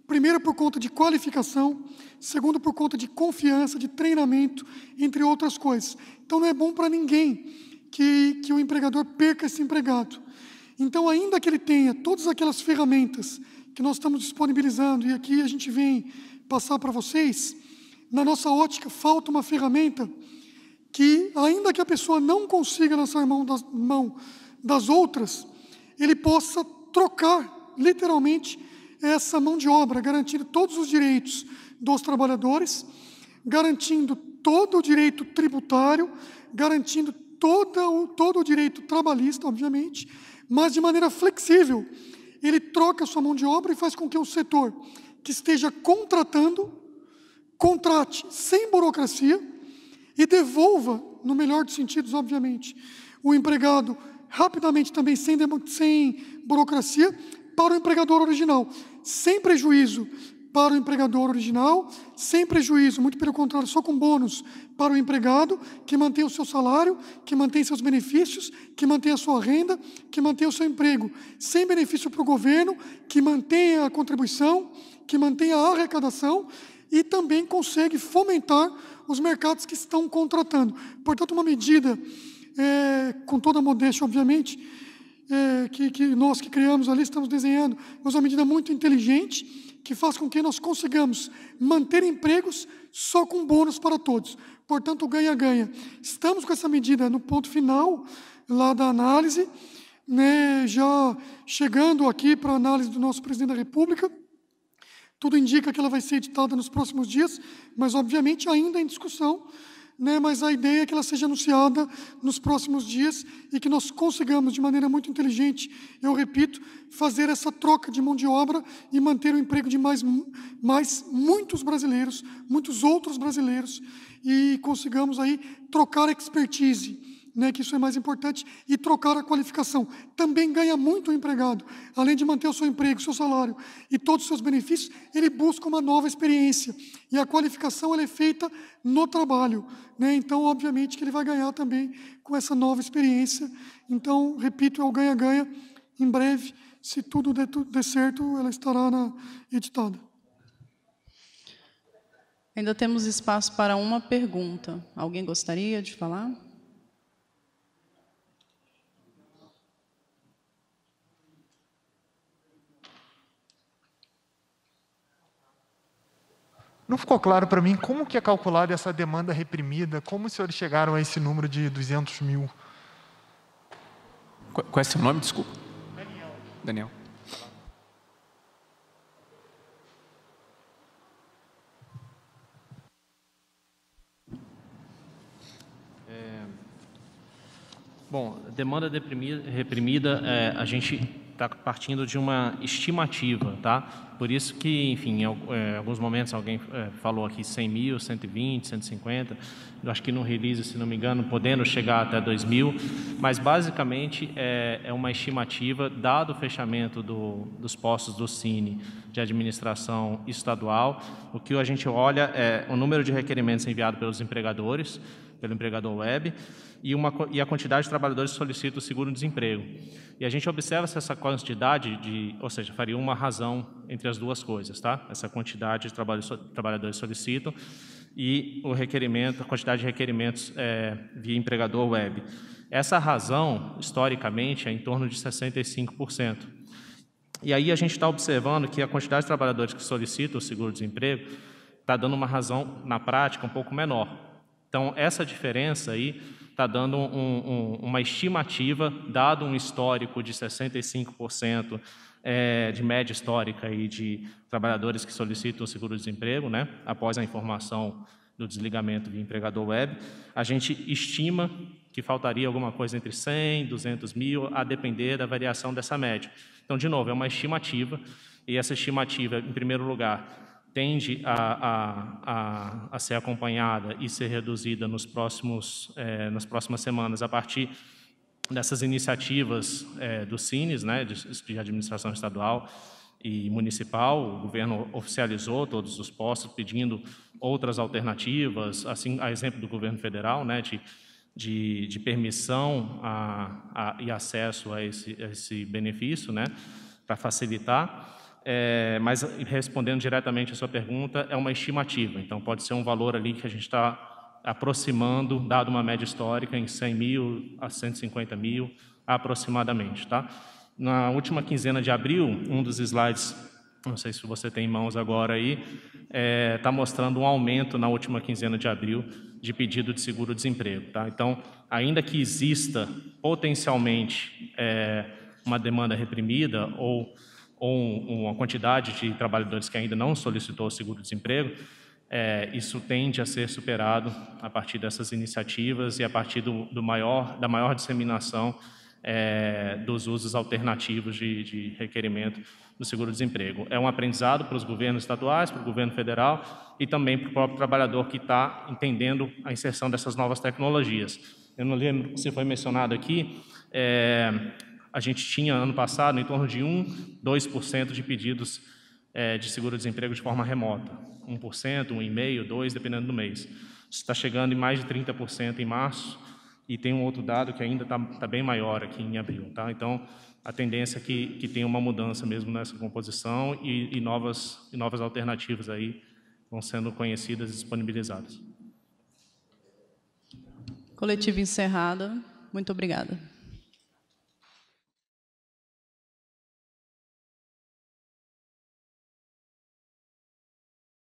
Primeiro, por conta de qualificação. Segundo, por conta de confiança, de treinamento, entre outras coisas. Então, não é bom para ninguém que o empregador perca esse empregado. Então, ainda que ele tenha todas aquelas ferramentas que nós estamos disponibilizando, e aqui a gente vem passar para vocês, na nossa ótica, falta uma ferramenta que, ainda que a pessoa não consiga lançar mão das outras, ele possa trocar, literalmente, essa mão de obra, garantindo todos os direitos dos trabalhadores, garantindo todo o direito tributário, garantindo todo o direito trabalhista, obviamente, mas de maneira flexível. Ele troca a sua mão de obra e faz com que o setor que esteja contratando, contrate sem burocracia e devolva, no melhor dos sentidos, obviamente, o empregado rapidamente também, sem burocracia, para o empregador original, sem prejuízo para o empregador original, sem prejuízo, muito pelo contrário, só com bônus para o empregado, que mantém o seu salário, que mantém seus benefícios, que mantém a sua renda, que mantém o seu emprego, sem benefício para o governo, que mantém a contribuição, que mantém a arrecadação e também consegue fomentar os mercados que estão contratando. Portanto, uma medida, com toda a modéstia, obviamente, que nós que criamos ali, estamos desenhando, mas uma medida muito inteligente, que faz com que nós consigamos manter empregos só com bônus para todos. Portanto, ganha-ganha. Estamos com essa medida no ponto final lá da análise, né, já chegando aqui para a análise do nosso presidente da República. Tudo indica que ela vai ser editada nos próximos dias, mas, obviamente, ainda em discussão, né, mas a ideia é que ela seja anunciada nos próximos dias e que nós consigamos, de maneira muito inteligente, eu repito, fazer essa troca de mão de obra e manter o emprego de mais muitos brasileiros, muitos outros brasileiros, e consigamos aí trocar expertise, né, que isso é mais importante, e trocar a qualificação. Também ganha muito o empregado. Além de manter o seu emprego, seu salário e todos os seus benefícios, ele busca uma nova experiência. E a qualificação ela é feita no trabalho, né? Então, obviamente, que ele vai ganhar também com essa nova experiência. Então, repito, é o ganha-ganha. Em breve, se tudo der certo, ela estará editada. Ainda temos espaço para uma pergunta. Alguém gostaria de falar? Não ficou claro para mim como que é calculada essa demanda reprimida, como os senhores chegaram a esse número de 200 mil? Qual é seu nome, desculpa? Daniel. Bom, demanda reprimida, a gente está partindo de uma estimativa, tá? Por isso que, enfim, em alguns momentos alguém falou aqui 100 mil, 120, 150, eu acho que no release, se não me engano, podendo chegar até 2 mil, mas basicamente é uma estimativa, dado o fechamento dos postos do Cine de administração estadual, o que a gente olha é o número de requerimentos enviados pelos empregadores, pelo empregador web, e a quantidade de trabalhadores que solicitam o seguro-desemprego. E a gente observa se essa quantidade, ou seja, faria uma razão entre as duas coisas, tá? Essa quantidade de trabalhadores solicitam e a quantidade de requerimentos via empregador web. Essa razão, historicamente, é em torno de 65%. E aí a gente está observando que a quantidade de trabalhadores que solicitam o seguro-desemprego está dando uma razão, na prática, um pouco menor. Então, essa diferença aí está dando uma estimativa, dado um histórico de 65% de média histórica aí de trabalhadores que solicitam o seguro-desemprego, né, após a informação do desligamento via empregador web, a gente estima que faltaria alguma coisa entre 100 e 200 mil, a depender da variação dessa média. Então, de novo, é uma estimativa, e essa estimativa, em primeiro lugar, tende a ser acompanhada e ser reduzida nas próximas semanas a partir dessas iniciativas dos CINES, né, de administração estadual e municipal. O governo oficializou todos os postos pedindo outras alternativas, assim, a exemplo do governo federal, né, de permissão e acesso a esse benefício, né, para facilitar. Mas, respondendo diretamente a sua pergunta, é uma estimativa. Então, pode ser um valor ali que a gente está aproximando, dado uma média histórica, em 100 mil a 150 mil, aproximadamente. Tá? Na última quinzena de abril, um dos slides, não sei se você tem em mãos agora aí, está mostrando um aumento na última quinzena de abril de pedido de seguro-desemprego. Tá? Então, ainda que exista potencialmente uma demanda reprimida ou uma quantidade de trabalhadores que ainda não solicitou o seguro-desemprego, isso tende a ser superado a partir dessas iniciativas e a partir da maior disseminação dos usos alternativos de requerimento do seguro-desemprego. É um aprendizado para os governos estaduais, para o governo federal e também para o próprio trabalhador que está entendendo a inserção dessas novas tecnologias. Eu não lembro se foi mencionado aqui, a gente tinha, ano passado, em torno de 2% de pedidos de seguro-desemprego de forma remota. 1%, 1,5%, 2%, dependendo do mês. Está chegando em mais de 30% em março, e tem um outro dado que ainda está bem maior aqui em abril. Tá? Então, a tendência é que tenha uma mudança mesmo nessa composição e novas alternativas aí vão sendo conhecidas e disponibilizadas. Coletiva encerrada. Muito obrigada.